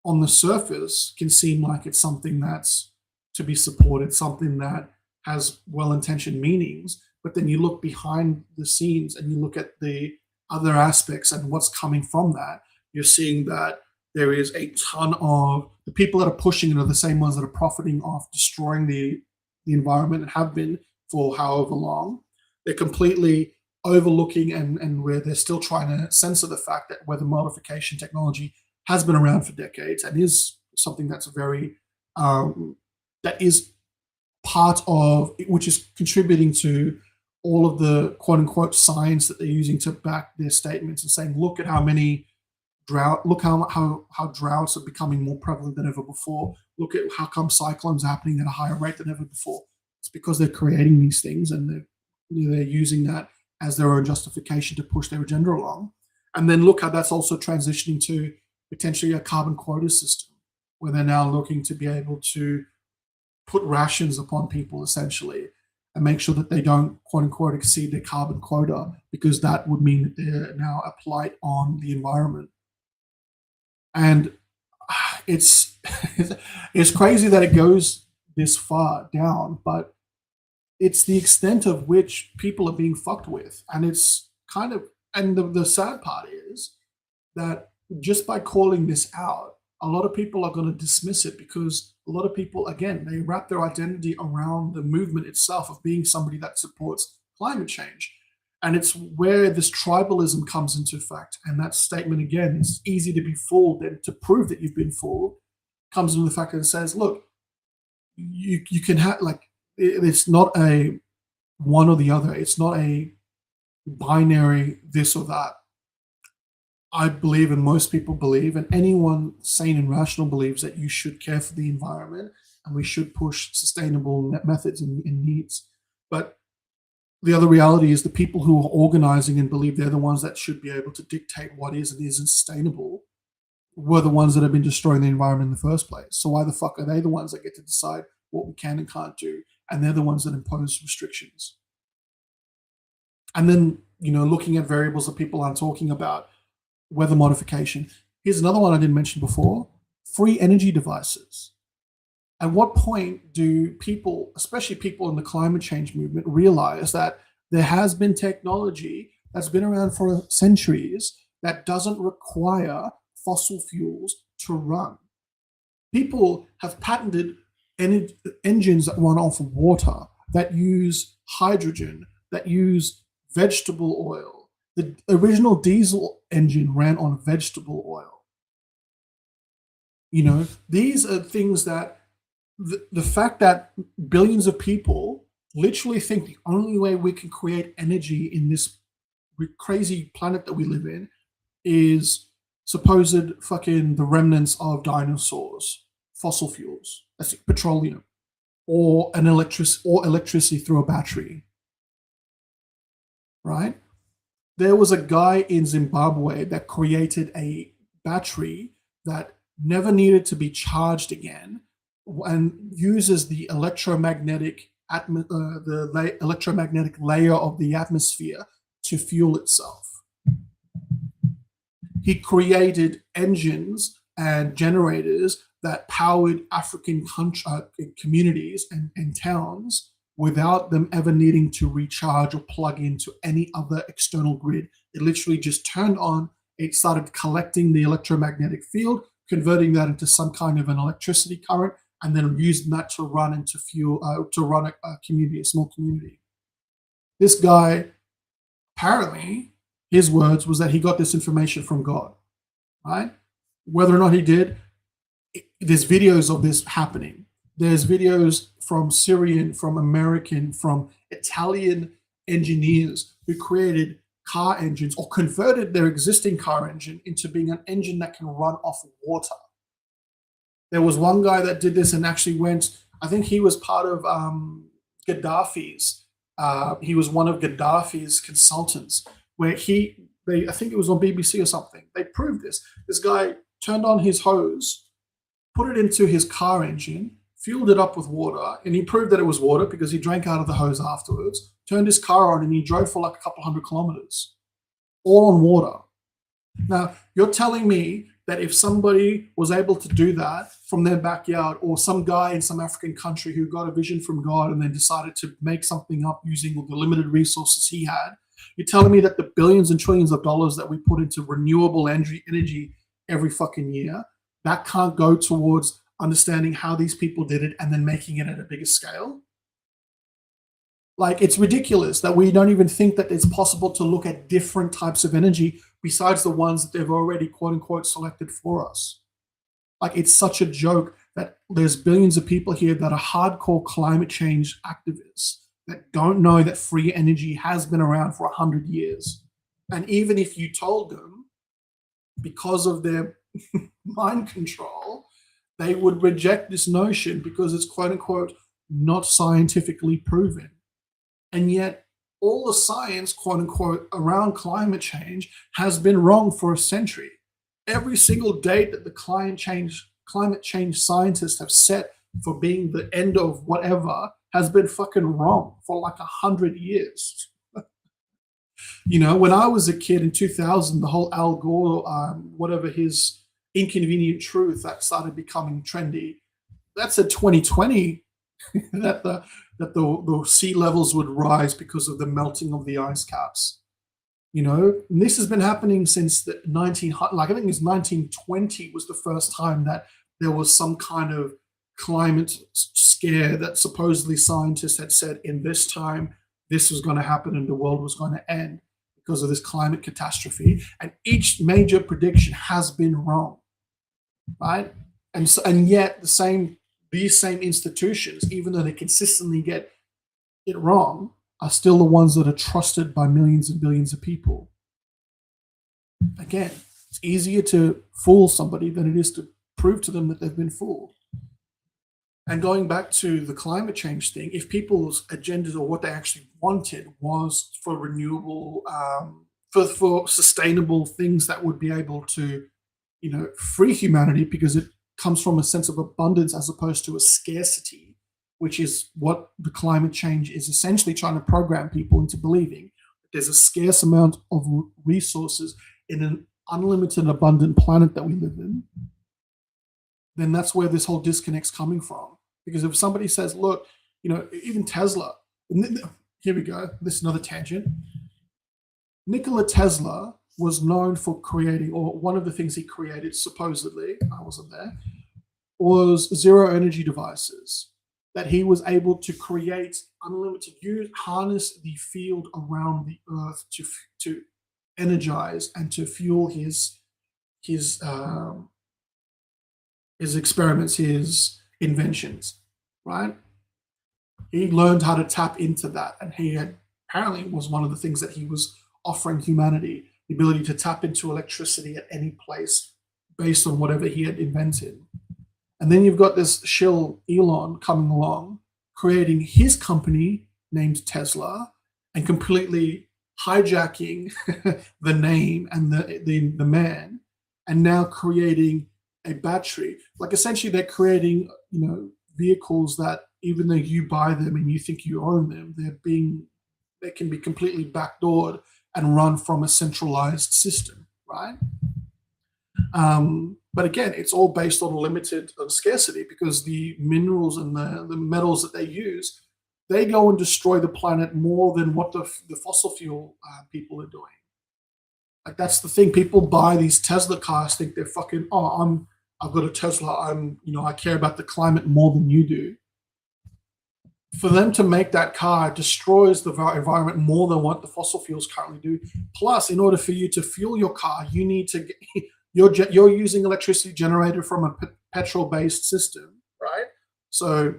on the surface can seem like it's something that's to be supported, something that has well-intentioned meanings. But then you look behind the scenes and you look at the other aspects and what's coming from that. You're seeing that there is a ton of the people that are pushing it are the same ones that are profiting off destroying the environment and have been for however long. They're completely overlooking and where they're still trying to censor the fact that weather modification technology has been around for decades and is something that's very that is part of which is contributing to all of the quote unquote science that they're using to back their statements, and saying, look at how many look how droughts are becoming more prevalent than ever before. Look at how come cyclones are happening at a higher rate than ever before. It's because they're creating these things, and they're using that as their own justification to push their agenda along. And then look how that's also transitioning to potentially a carbon quota system, where they're now looking to be able to put rations upon people essentially, and make sure that they don't quote unquote exceed their carbon quota, because that would mean that they're now a blight on the environment. And it's it's crazy that it goes this far down, but it's the extent of which people are being fucked with. And it's kind of, and the sad part is that just by calling this out, a lot of people are going to dismiss it, because a lot of people, again, they wrap their identity around the movement itself of being somebody that supports climate change. And it's where this tribalism comes into effect. And that statement, again, it's easy to be fooled, and to prove that you've been fooled comes into the fact that it says, look, you can have, like, it's not a one or the other. It's not a binary this or that. I believe, and most people believe, and anyone sane and rational believes, that you should care for the environment and we should push sustainable methods and needs. But the other reality is the people who are organizing and believe they're the ones that should be able to dictate what is and isn't sustainable were the ones that have been destroying the environment in the first place. So why the fuck are they the ones that get to decide what we can and can't do? And they're the ones that impose restrictions. And then, looking at variables that people aren't talking about, weather modification. Here's another one I didn't mention before: free energy devices. At what point do people, especially people in the climate change movement, realize that there has been technology that's been around for centuries that doesn't require fossil fuels to run? People have patented engines that run off water, that use hydrogen, that use vegetable oil. The original diesel engine ran on vegetable oil. These are things that the fact that billions of people literally think the only way we can create energy in this crazy planet that we live in is supposed fucking the remnants of dinosaurs, fossil fuels, that's petroleum, or electricity through a battery, right? There was a guy in Zimbabwe that created a battery that never needed to be charged again and uses the electromagnetic layer of the atmosphere to fuel itself. He created engines and generators that powered African communities and towns without them ever needing to recharge or plug into any other external grid. It literally just turned on, it started collecting the electromagnetic field, converting that into some kind of an electricity current, and then using that to run into fuel, to run a community, a small community. This guy, apparently, his words was that he got this information from God, right? Whether or not he did, there's videos of this happening. There's videos from Syrian, from American, from Italian engineers who created car engines or converted their existing car engine into being an engine that can run off water. There was one guy that did this and actually went, I think he was part of Gaddafi's, he was one of Gaddafi's consultants, where I think it was on BBC or something. They proved this. This guy turned on his hose, put it into his car engine, fueled it up with water, and he proved that it was water because he drank out of the hose afterwards, turned his car on, and he drove for like a couple hundred kilometers, all on water. Now, you're telling me that if somebody was able to do that from their backyard, or some guy in some African country who got a vision from God and then decided to make something up using the limited resources he had, you're telling me that the billions and trillions of dollars that we put into renewable energy every fucking year, that can't go towards understanding how these people did it and then making it at a bigger scale? Like, it's ridiculous that we don't even think that it's possible to look at different types of energy besides the ones that they've already, quote unquote, selected for us. Like, it's such a joke that there's billions of people here that are hardcore climate change activists that don't know that free energy has been around for 100 years. And even if you told them, because of their mind control, they would reject this notion because it's, quote unquote, not scientifically proven. And yet, all the science, quote unquote, around climate change has been wrong for a century. Every single date that the climate change scientists have set for being the end of whatever has been fucking wrong for like 100 years. You know, when I was a kid in 2000, the whole Al Gore, whatever his inconvenient truth that started becoming trendy, that's a 2020 that the sea levels would rise because of the melting of the ice caps. You know, and this has been happening since the I think it was 1920 was the first time that there was some kind of climate scare that supposedly scientists had said in this time this was going to happen and the world was going to end because of this climate catastrophe. And each major prediction has been wrong, right? And yet these same institutions, even though they consistently get it wrong, are still the ones that are trusted by millions and billions of people. Again, it's easier to fool somebody than it is to prove to them that they've been fooled. And going back to the climate change thing, if people's agendas or what they actually wanted was for renewable, for sustainable things that would be able to, you know, free humanity, because it comes from a sense of abundance as opposed to a scarcity, which is what the climate change is essentially trying to program people into believing. There's a scarce amount of resources in an unlimited, abundant planet that we live in. Then that's where this whole disconnect's coming from. Because if somebody says, look, you know, even Tesla, here we go, this is another tangent. Nikola Tesla was known for creating, or one of the things he created, supposedly, I wasn't there, was zero energy devices. That he was able to create unlimited, harness the field around the earth to energize and to fuel his experiments, his inventions, right? He learned how to tap into that, and he had apparently was one of the things that he was offering humanity the ability to tap into electricity at any place based on whatever he had invented. And then you've got this shill Elon coming along, creating his company named Tesla and completely hijacking the name and the man, and now creating a battery. Like essentially, they're creating vehicles that even though you buy them and you think you own them, they can be completely backdoored and run from a centralized system, right? But again, it's all based on limited scarcity because the minerals and the metals that they use, they go and destroy the planet more than what the fossil fuel people are doing. Like that's the thing. People buy these Tesla cars, think they're fucking. I've got a Tesla. I care about the climate more than you do. For them to make that car destroys the environment more than what the fossil fuels currently do. Plus, in order for you to fuel your car, you need to get, you're using electricity generated from a petrol-based system, right? So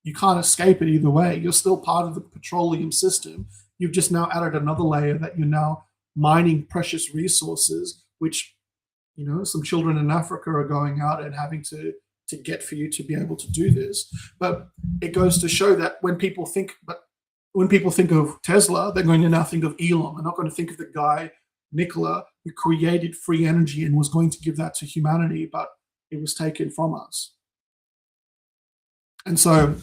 you can't escape it either way. You're still part of the petroleum system. You've just now added another layer that you're now mining precious resources, which some children in Africa are going out and having to get for you to be able to do this. But it goes to show that when people think of Tesla, they're going to now think of Elon. They're not going to think of the guy, Nikola, who created free energy and was going to give that to humanity, but it was taken from us. And so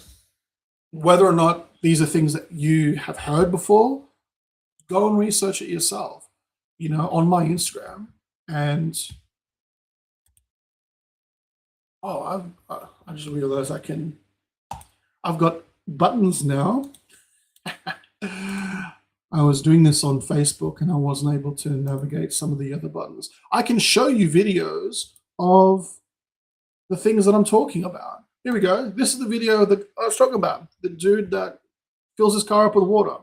whether or not these are things that you have heard before, go and research it yourself, on my Instagram. And I just realized I've got buttons now. I was doing this on Facebook and I wasn't able to navigate some of the other buttons. I can show you videos of the things that I'm talking about. Here we go. This is the video that I was talking about. The dude that fills his car up with water.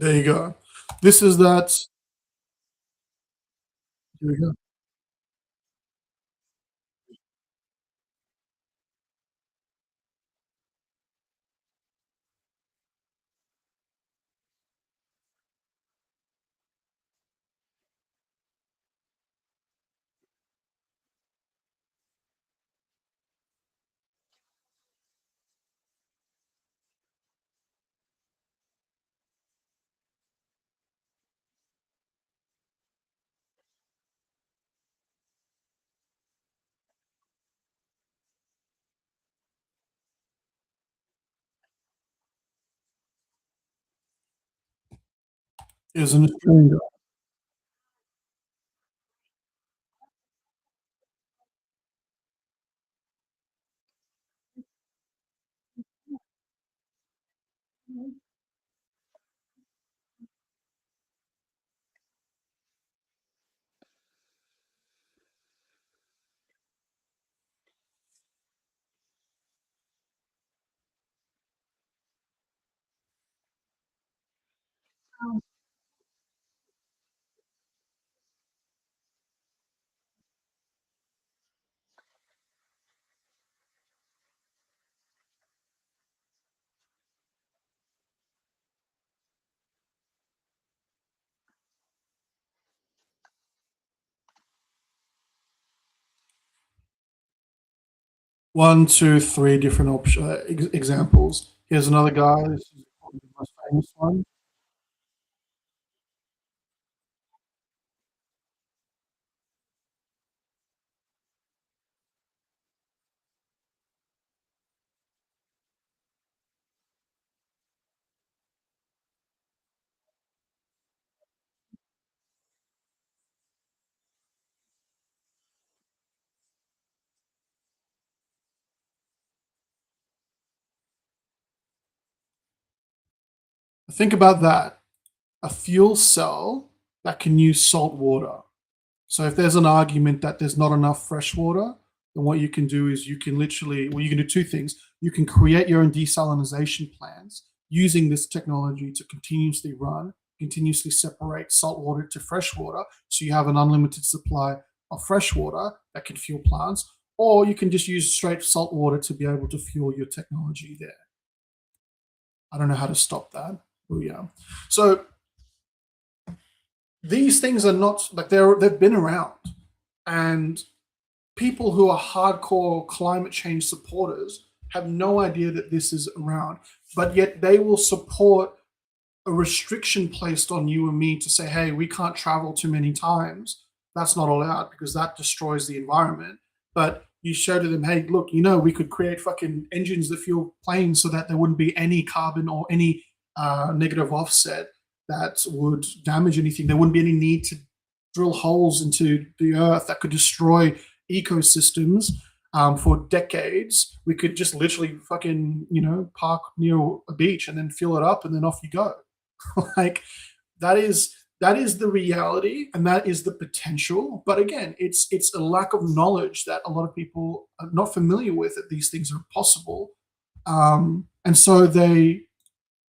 There you go. This is that. Here we go. Here's an Australian guy. One, two, three different examples. Here's another guy. This is probably the most famous one. Think about that. A fuel cell that can use salt water. So if there's an argument that there's not enough fresh water, then what you can do is you can literally, well, you can do two things. You can create your own desalination plants using this technology to continuously run, continuously separate salt water to fresh water. So you have an unlimited supply of fresh water that can fuel plants, or you can just use straight salt water to be able to fuel your technology there. I don't know how to stop that. Oh yeah. So these things are not like they've been around, and people who are hardcore climate change supporters have no idea that this is around, but yet they will support a restriction placed on you and me to say, hey, we can't travel too many times. That's not allowed because that destroys the environment. But you show to them, hey, look, we could create fucking engines that fuel planes so that there wouldn't be any carbon or any negative offset that would damage anything. There wouldn't be any need to drill holes into the earth that could destroy ecosystems for decades. We could just literally fucking, park near a beach and then fill it up and then off you go. Like that is the reality and that is the potential. But again, it's a lack of knowledge that a lot of people are not familiar with that these things are possible. And so they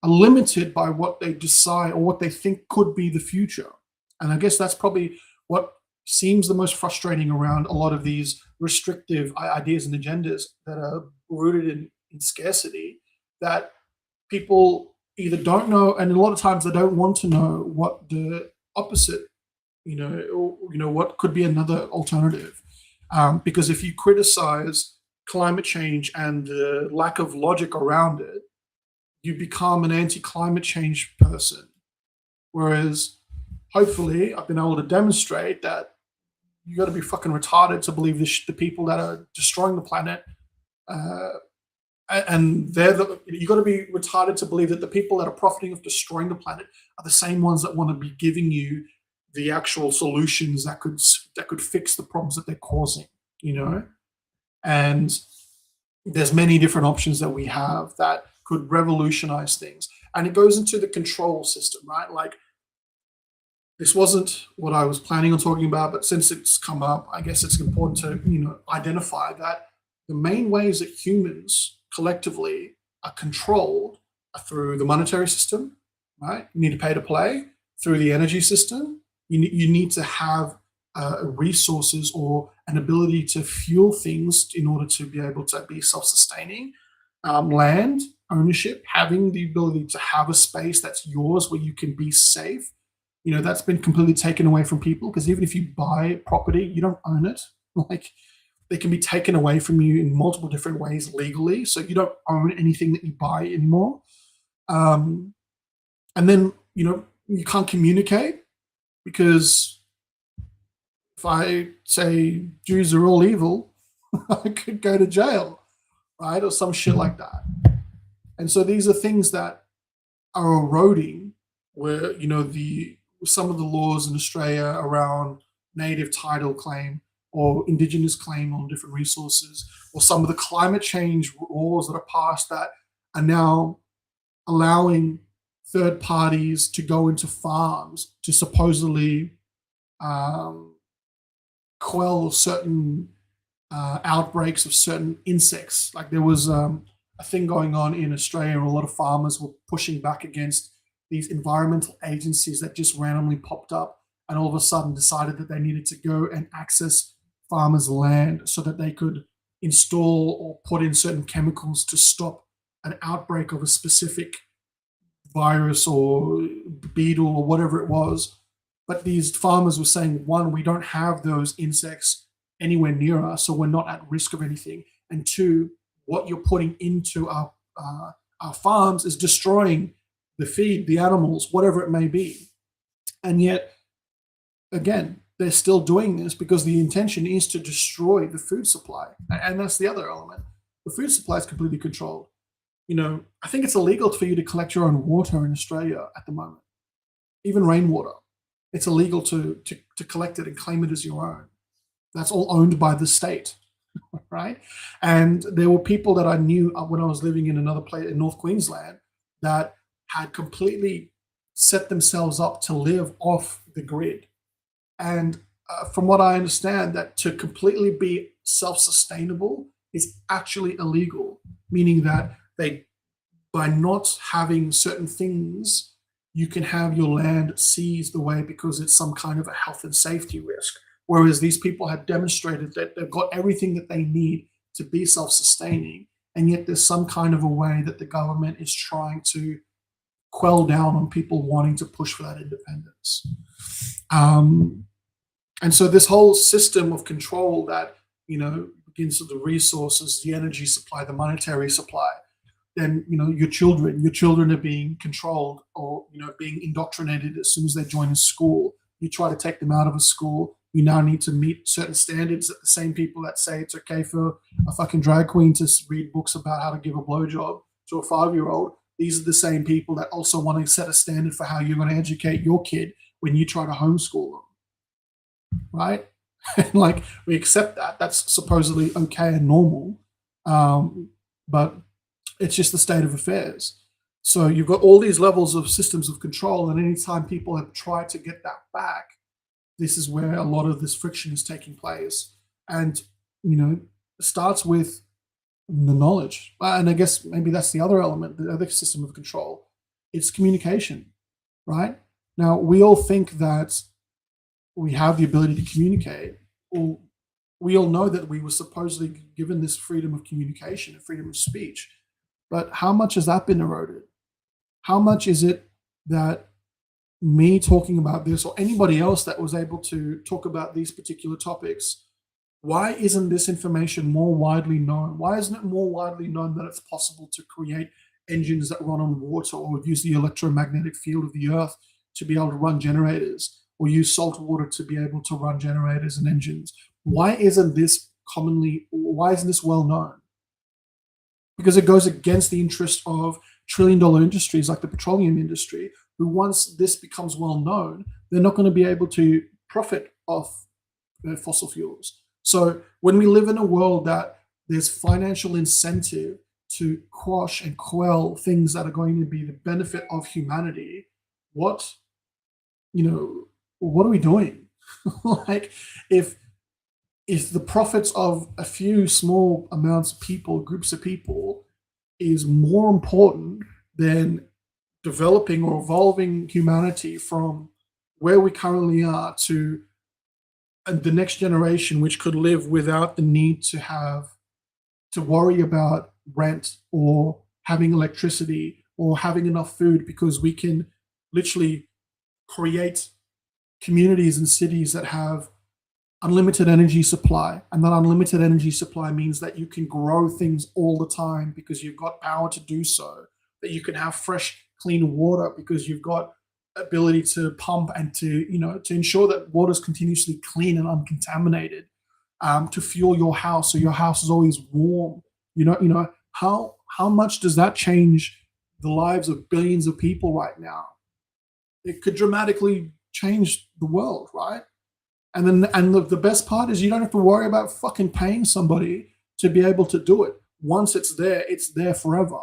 are limited by what they decide or what they think could be the future. And I guess that's probably what seems the most frustrating around a lot of these restrictive ideas and agendas that are rooted in scarcity, that people either don't know, and a lot of times they don't want to know what the opposite, what could be another alternative. Because if you criticize climate change and the lack of logic around it, you become an anti-climate change person. Whereas, hopefully, I've been able to demonstrate that you got to be fucking retarded to believe the people that are destroying the planet, and you got to be retarded to believe that the people that are profiting of destroying the planet are the same ones that want to be giving you the actual solutions that could fix the problems that they're causing. And there's many different options that we have that could revolutionize things, and it goes into the control system, right? Like, this wasn't what I was planning on talking about, but since it's come up, I guess it's important to identify that the main ways that humans collectively are controlled are through the monetary system, right? You need to pay to play. Through the energy system, you need to have resources or an ability to fuel things in order to be able to be self-sustaining. Land ownership, having the ability to have a space that's yours where you can be safe. That's been completely taken away from people, because even if you buy property, you don't own it. Like, they can be taken away from you in multiple different ways legally. So you don't own anything that you buy anymore. And then, you can't communicate, because if I say Jews are all evil, I could go to jail, right? Or some shit like that. And so these are things that are eroding where, some of the laws in Australia around native title claim or indigenous claim on different resources, or some of the climate change laws that are passed that are now allowing third parties to go into farms to supposedly quell certain outbreaks of certain insects. Like, there was a thing going on in Australia where a lot of farmers were pushing back against these environmental agencies that just randomly popped up and all of a sudden decided that they needed to go and access farmers' land so that they could install or put in certain chemicals to stop an outbreak of a specific virus or beetle or whatever it was. But these farmers were saying, one, we don't have those insects anywhere near us, so we're not at risk of anything. And two, what you're putting into our farms is destroying the feed, the animals, whatever it may be. And yet, again, they're still doing this because the intention is to destroy the food supply. And that's the other element. The food supply is completely controlled. I think it's illegal for you to collect your own water in Australia at the moment, even rainwater. It's illegal to collect it and claim it as your own. That's all owned by the state, right? And there were people that I knew when I was living in another place in North Queensland that had completely set themselves up to live off the grid. And from what I understand, that to completely be self-sustainable is actually illegal, meaning that they, by not having certain things, you can have your land seized away because it's some kind of a health and safety risk. Whereas these people have demonstrated that they've got everything that they need to be self-sustaining, and yet there's some kind of a way that the government is trying to quell down on people wanting to push for that independence. Um, and so this whole system of control that begins with the resources, the energy supply, the monetary supply, then your children are being controlled or being indoctrinated as soon as they join a school. You try to take them out of a school, you now need to meet certain standards that the same people that say it's okay for a fucking drag queen to read books about how to give a blowjob to a 5-year-old. These are the same people that also want to set a standard for how you're going to educate your kid when you try to homeschool them, right? And like, we accept that that's supposedly okay and normal, but it's just the state of affairs. So you've got all these levels of systems of control, and anytime people have tried to get that back, this is where a lot of this friction is taking place. And it starts with the knowledge. And I guess maybe that's the other element, the other system of control. It's communication, right? Now, we all think that we have the ability to communicate. Well, we all know that we were supposedly given this freedom of communication and freedom of speech. But how much has that been eroded? How much is it that me talking about this, or anybody else that was able to talk about these particular topics, why isn't this information more widely known? Why isn't it more widely known that it's possible to create engines that run on water, or use the electromagnetic field of the earth to be able to run generators, or use salt water to be able to run generators and engines? Why isn't this well known? Because it goes against the interest of trillion-dollar industries like the petroleum industry, who, once this becomes well known, they're not going to be able to profit off fossil fuels. So when we live in a world that there's financial incentive to quash and quell things that are going to be the benefit of humanity, what are we doing? Like, if the profits of a few small amounts of people, groups of people, is more important than developing or evolving humanity from where we currently are to the next generation, which could live without the need to worry about rent or having electricity or having enough food, because we can literally create communities and cities that have unlimited energy supply. And that unlimited energy supply means that you can grow things all the time because you've got power to do so, that you can have fresh, clean water because you've got ability to pump and to ensure that water is continuously clean and uncontaminated, to fuel your house so your house is always warm. How much does that change the lives of billions of people right now? It could dramatically change the world, right? And the best part is you don't have to worry about fucking paying somebody to be able to do it. Once it's there forever.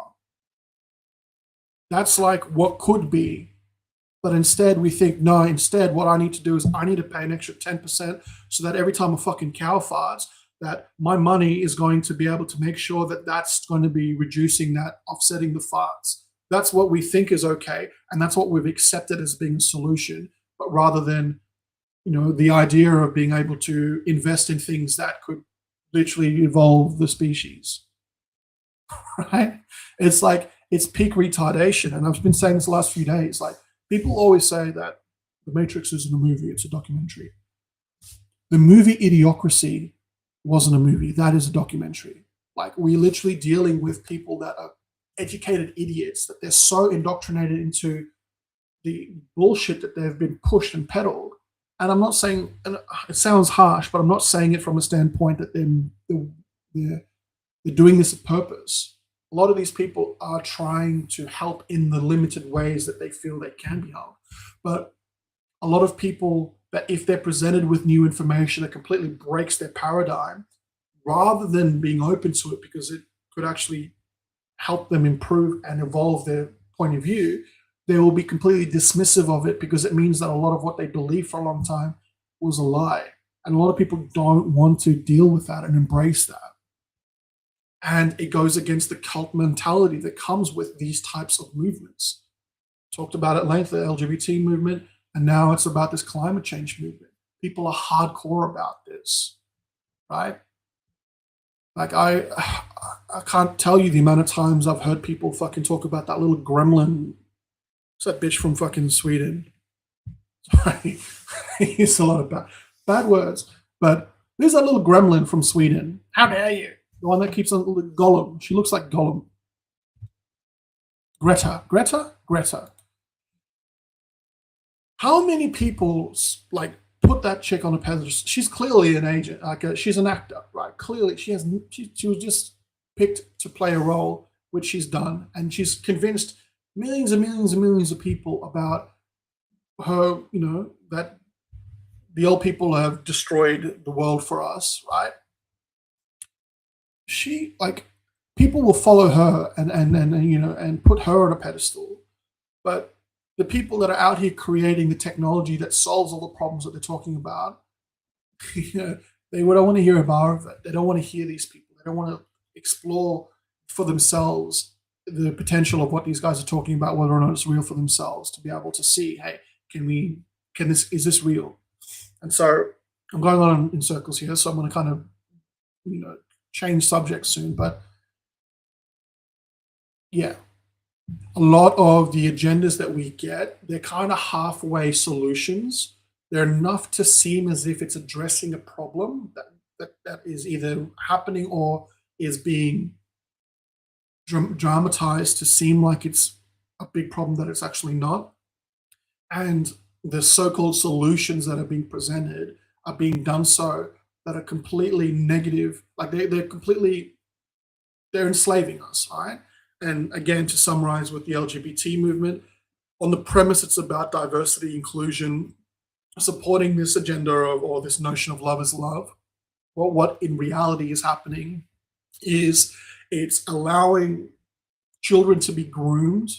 That's like what could be. But instead we think, no, instead what I need to do is I need to pay an extra 10% so that every time a fucking cow farts, that my money is going to be able to make sure that that's going to be reducing that, offsetting the farts. That's what we think is okay, and that's what we've accepted as being a solution. But rather than the idea of being able to invest in things that could literally evolve the species, right? It's like, it's peak retardation. And I've been saying this the last few days, like, people always say that The Matrix isn't a movie, it's a documentary. The movie Idiocracy wasn't a movie, that is a documentary. Like, we're literally dealing with people that are educated idiots, that they're so indoctrinated into the bullshit that they've been pushed and peddled. And I'm not saying, and it sounds harsh, but I'm not saying it from a standpoint that they're doing this on purpose. A lot of these people are trying to help in the limited ways that they feel they can be helped. But a lot of people, that if they're presented with new information that completely breaks their paradigm, rather than being open to it because it could actually help them improve and evolve their point of view, they will be completely dismissive of it because it means that a lot of what they believed for a long time was a lie. And a lot of people don't want to deal with that and embrace that. And it goes against the cult mentality that comes with these types of movements. Talked about at length the LGBT movement, and now it's about this climate change movement. People are hardcore about this, right? Like I can't tell you the amount of times I've heard people fucking talk about that little gremlin. What's that bitch from fucking Sweden? Sorry, I use a lot of bad words, but there's that little gremlin from Sweden. How dare you? The one that keeps on Gollum. She looks like Gollum. Greta. How many people like put that chick on a pedestal? She's clearly an agent. Like she's an actor, right? Clearly, she was just picked to play a role, which she's done, and she's convinced millions and millions and millions of people about her. You know that the old people have destroyed the world for us, right? She like people will follow her and put her on a pedestal, but the people that are out here creating the technology that solves all the problems that they're talking about, you know, they don't want to hear a bar of it. They don't want to hear these people. They don't want to explore for themselves the potential of what these guys are talking about, whether or not it's real for themselves, to be able to see, hey, is this real? And so I'm going on in circles here, so I'm going to kind of, change subjects soon. But yeah, a lot of the agendas that we get, they're kind of halfway solutions. They're enough to seem as if it's addressing a problem that is either happening or is being dramatized to seem like it's a big problem that it's actually not. And the so-called solutions that are being presented are being done so that are completely negative. Like they're enslaving us, right? And again, to summarize with the LGBT movement, on the premise it's about diversity, inclusion, supporting this agenda or this notion of love is love. Well, what in reality is happening is it's allowing children to be groomed,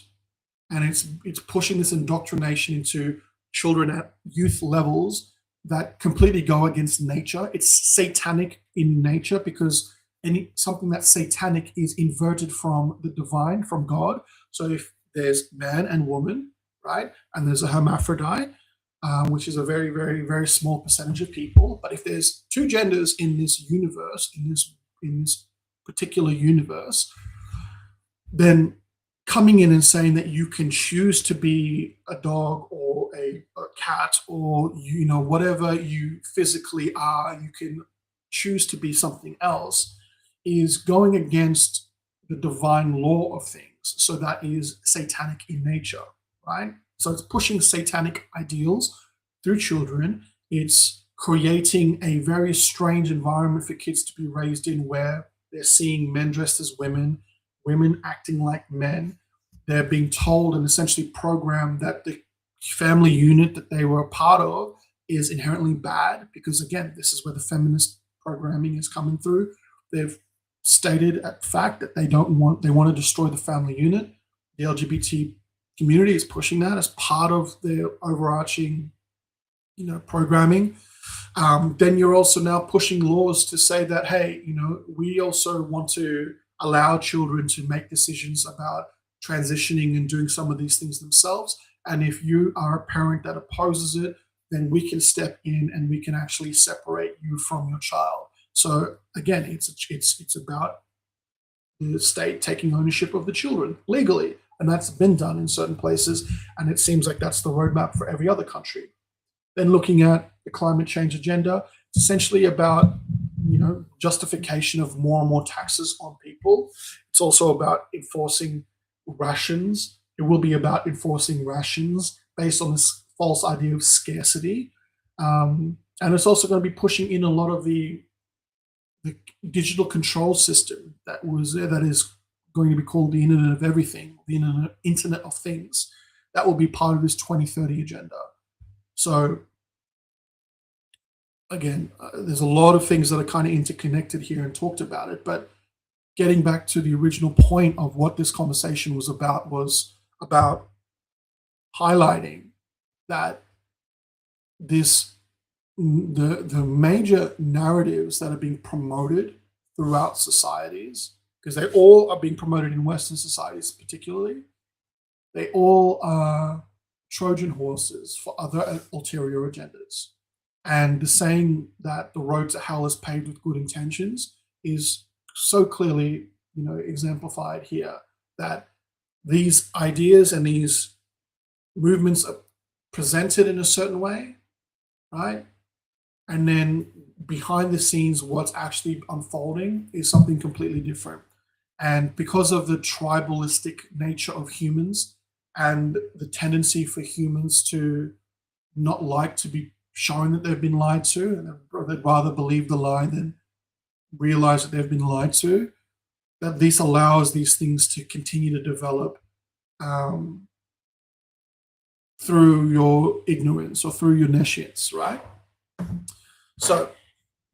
and it's pushing this indoctrination into children at youth levels that completely go against nature. It's satanic in nature because something that's satanic is inverted from the divine, from God. So if there's man and woman, right, and there's a hermaphrodite, which is a very, very, very small percentage of people. But if there's two genders in this universe, in this particular universe, then coming in and saying that you can choose to be a dog or a cat or whatever you physically are, you can choose to be something else, is going against the divine law of things. So that is satanic in nature, right? So it's pushing satanic ideals through children. It's creating a very strange environment for kids to be raised in, where they're seeing men dressed as women, women acting like men. They're being told and essentially programmed that the family unit that they were a part of is inherently bad, because again, this is where the feminist programming is coming through. They've stated at fact that they want to destroy the family unit. The LGBT community is pushing that as part of their overarching, programming. Then you're also now pushing laws to say that, hey, we also want to allow children to make decisions about transitioning and doing some of these things themselves. And if you are a parent that opposes it, then we can step in and we can actually separate you from your child. So again, it's about the state taking ownership of the children legally, and that's been done in certain places, and it seems like that's the roadmap for every other country. Then looking at the climate change agenda, it's essentially about justification of more and more taxes on people. It's also about enforcing rations. It will be about enforcing rations based on this false idea of scarcity, and it's also going to be pushing in a lot of the digital control system that is going to be called the Internet of Everything, the Internet of Things. That will be part of this 2030 agenda. So again, there's a lot of things that are kind of interconnected here and talked about it. But getting back to the original point of what this conversation was about highlighting that this the major narratives that are being promoted throughout societies, because they all are being promoted in Western societies particularly, they all are Trojan horses for other ulterior agendas. And the saying that the road to hell is paved with good intentions is so clearly, exemplified here, that these ideas and these movements are presented in a certain way, right? And then behind the scenes, what's actually unfolding is something completely different. And because of the tribalistic nature of humans and the tendency for humans to not like to be shown that they've been lied to, and they'd rather believe the lie than realize that they've been lied to, that this allows these things to continue to develop um, through your ignorance or through your nescience, right? So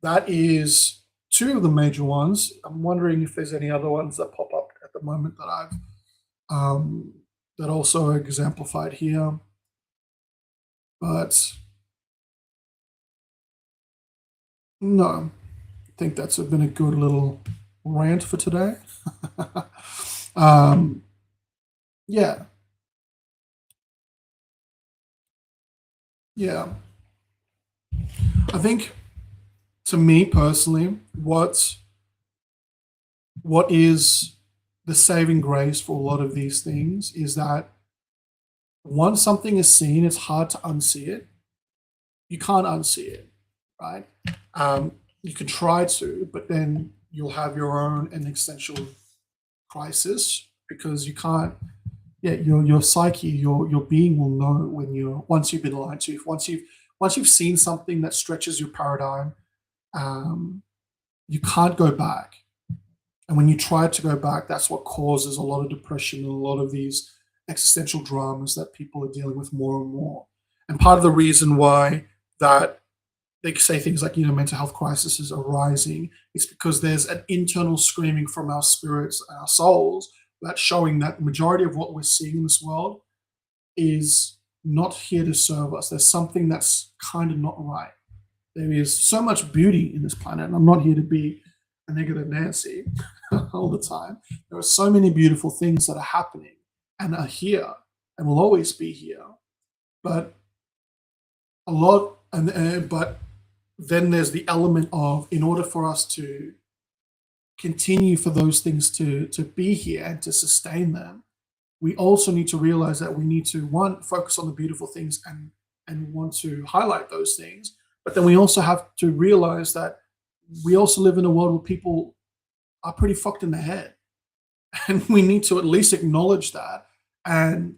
that is two of the major ones. I'm wondering if there's any other ones that pop up at the moment that I've that also are exemplified here. But no, I think that's been a good little rant for today. um, yeah, yeah. I think to me personally, what is the saving grace for a lot of these things is that once something is seen, it's hard to unsee it. You can't unsee it, right? You can try to, but then you'll have your own existential crisis because you can't. Yeah, your psyche, your being will know when you're once you've been lied to. Once you've seen something that stretches your paradigm, um, you can't go back. And when you try to go back, that's what causes a lot of depression and a lot of these existential dramas that people are dealing with more and more. And part of the reason why that they say things like, mental health crises are rising is because there's an internal screaming from our spirits, our souls, that's showing that the majority of what we're seeing in this world is not here to serve us. There's something that's kind of not right. There is so much beauty in this planet, and I'm not here to be a negative Nancy all the time. There are so many beautiful things that are happening and are here and will always be here. But a lot, but then there's the element of, in order for us to continue for those things to be here and to sustain them, we also need to realize that we need to, one, focus on the beautiful things and want to highlight those things, but then we also have to realize that we also live in a world where people are pretty fucked in the head, and we need to at least acknowledge that and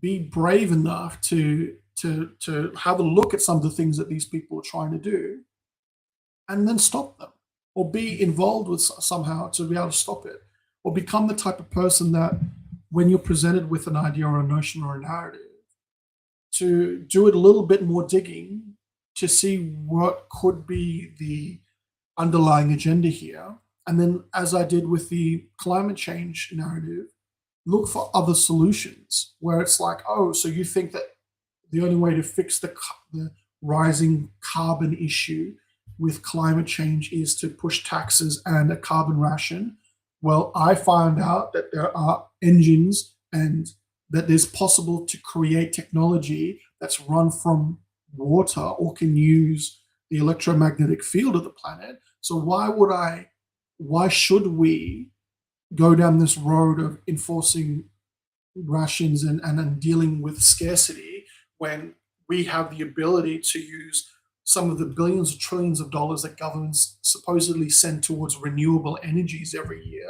be brave enough to have a look at some of the things that these people are trying to do and then stop them, or be involved with somehow to be able to stop it, or become the type of person that when you're presented with an idea or a notion or a narrative, to do it a little bit more digging to see what could be the underlying agenda here. And then, as I did with the climate change narrative, look for other solutions where it's like, oh, so you think that the only way to fix the rising carbon issue with climate change is to push taxes and a carbon ration? Well, I found out that there are engines and that it's possible to create technology that's run from water or can use the electromagnetic field of the planet. So why should we go down this road of enforcing rations and dealing with scarcity when we have the ability to use some of the billions or trillions of dollars that governments supposedly send towards renewable energies every year?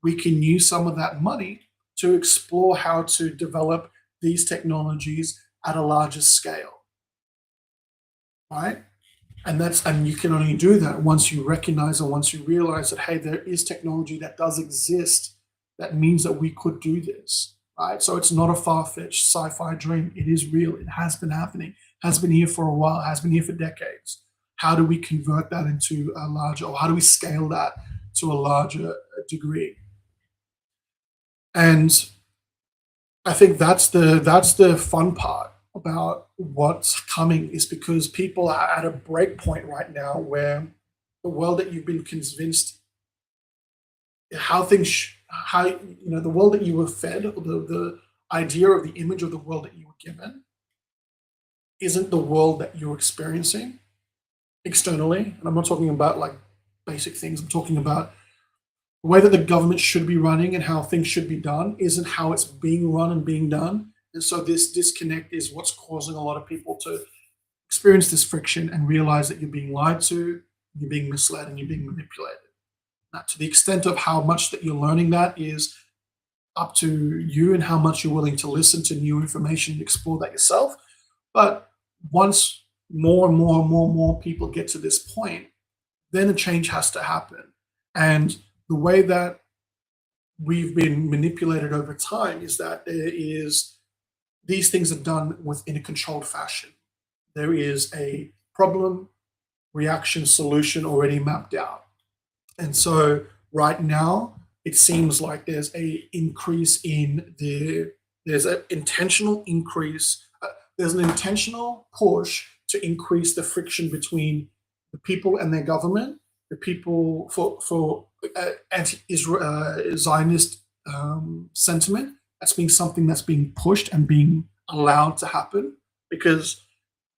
We can use some of that money to explore how to develop these technologies at a larger scale, right? And you can only do that once you recognize or once you realize that, hey, there is technology that does exist that means that we could do this, right? So it's not a far-fetched sci-fi dream. It is real. It has been happening, has been here for a while, has been here for decades. How do we convert that into a larger, or how do we scale that to a larger degree? And I think that's the fun part about what's coming, is because people are at a break point right now where the world that you've been convinced how things how the world that you were fed, or the idea of the image of the world that you were given, isn't the world that you're experiencing externally. And I'm not talking about like basic things. I'm talking about the way that the government should be running and how things should be done isn't how it's being run and being done. And so this disconnect is what's causing a lot of people to experience this friction and realize that you're being lied to, you're being misled, and you're being manipulated. Now, to the extent of how much that you're learning that is up to you, and how much you're willing to listen to new information and explore that yourself. But once more and more and more and more people get to this point, then a change has to happen. And the way that we've been manipulated over time is that there is these things are done within a controlled fashion. There is a problem, reaction, solution already mapped out. And so right now, it seems like there's an intentional increase, there's an intentional push to increase the friction between the people and their government, the people for anti-Israel Zionist sentiment. That's being something that's being pushed and being allowed to happen, because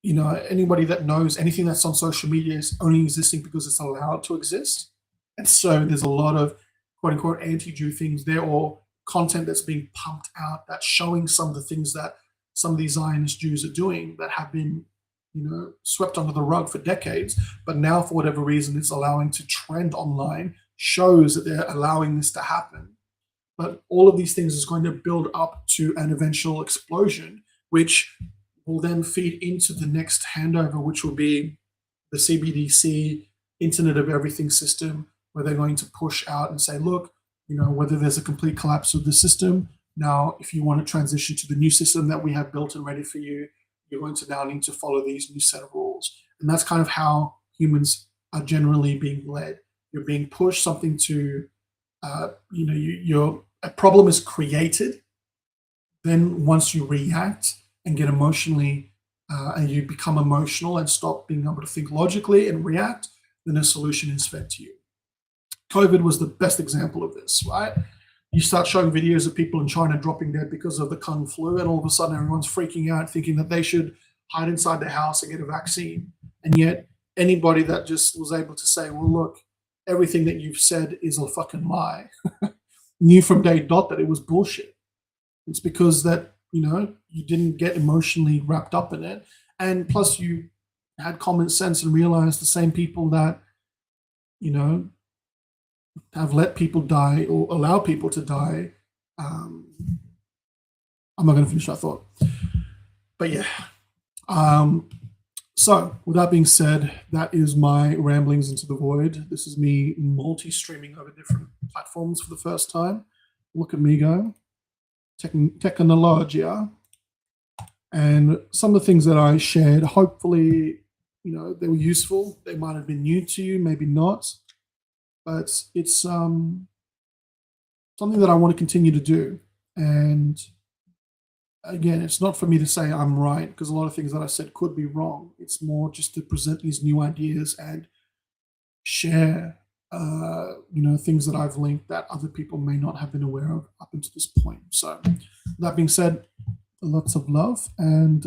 anybody that knows anything that's on social media is only existing because it's allowed to exist. And so there's a lot of quote unquote anti-Jew things there, or content that's being pumped out that's showing some of the things that some of these Zionist Jews are doing that have been, swept under the rug for decades. But now, for whatever reason, it's allowing to trend online, shows that they're allowing this to happen. But all of these things is going to build up to an eventual explosion, which will then feed into the next handover, which will be the CBDC Internet of Everything system, where they're going to push out and say, look, whether there's a complete collapse of the system, now if you want to transition to the new system that we have built and ready for you, you're going to now need to follow these new set of rules. And that's kind of how humans are generally being led. You're being pushed something to, a problem is created. Then once you react and get emotionally, and you become emotional and stop being able to think logically and react, then a solution is fed to you. COVID was the best example of this, right? You start showing videos of people in China dropping dead because of the Kung flu, and all of a sudden everyone's freaking out, thinking that they should hide inside their house and get a vaccine. And yet, anybody that just was able to say, well, look, everything that you've said is a fucking lie, knew from day dot that it was bullshit. It's because that, you didn't get emotionally wrapped up in it. And plus, you had common sense and realized the same people that, have let people die or allow people to die. I'm not going to finish that thought. But yeah. So, with that being said, that is my ramblings into the void. This is me multi-streaming over different platforms for the first time. Look at me go. Technologia. And some of the things that I shared, hopefully, they were useful. They might have been new to you, maybe not. But it's something that I want to continue to do. And again, it's not for me to say I'm right, because a lot of things that I said could be wrong. It's more just to present these new ideas and share, things that I've linked that other people may not have been aware of up until this point. So, that being said, lots of love and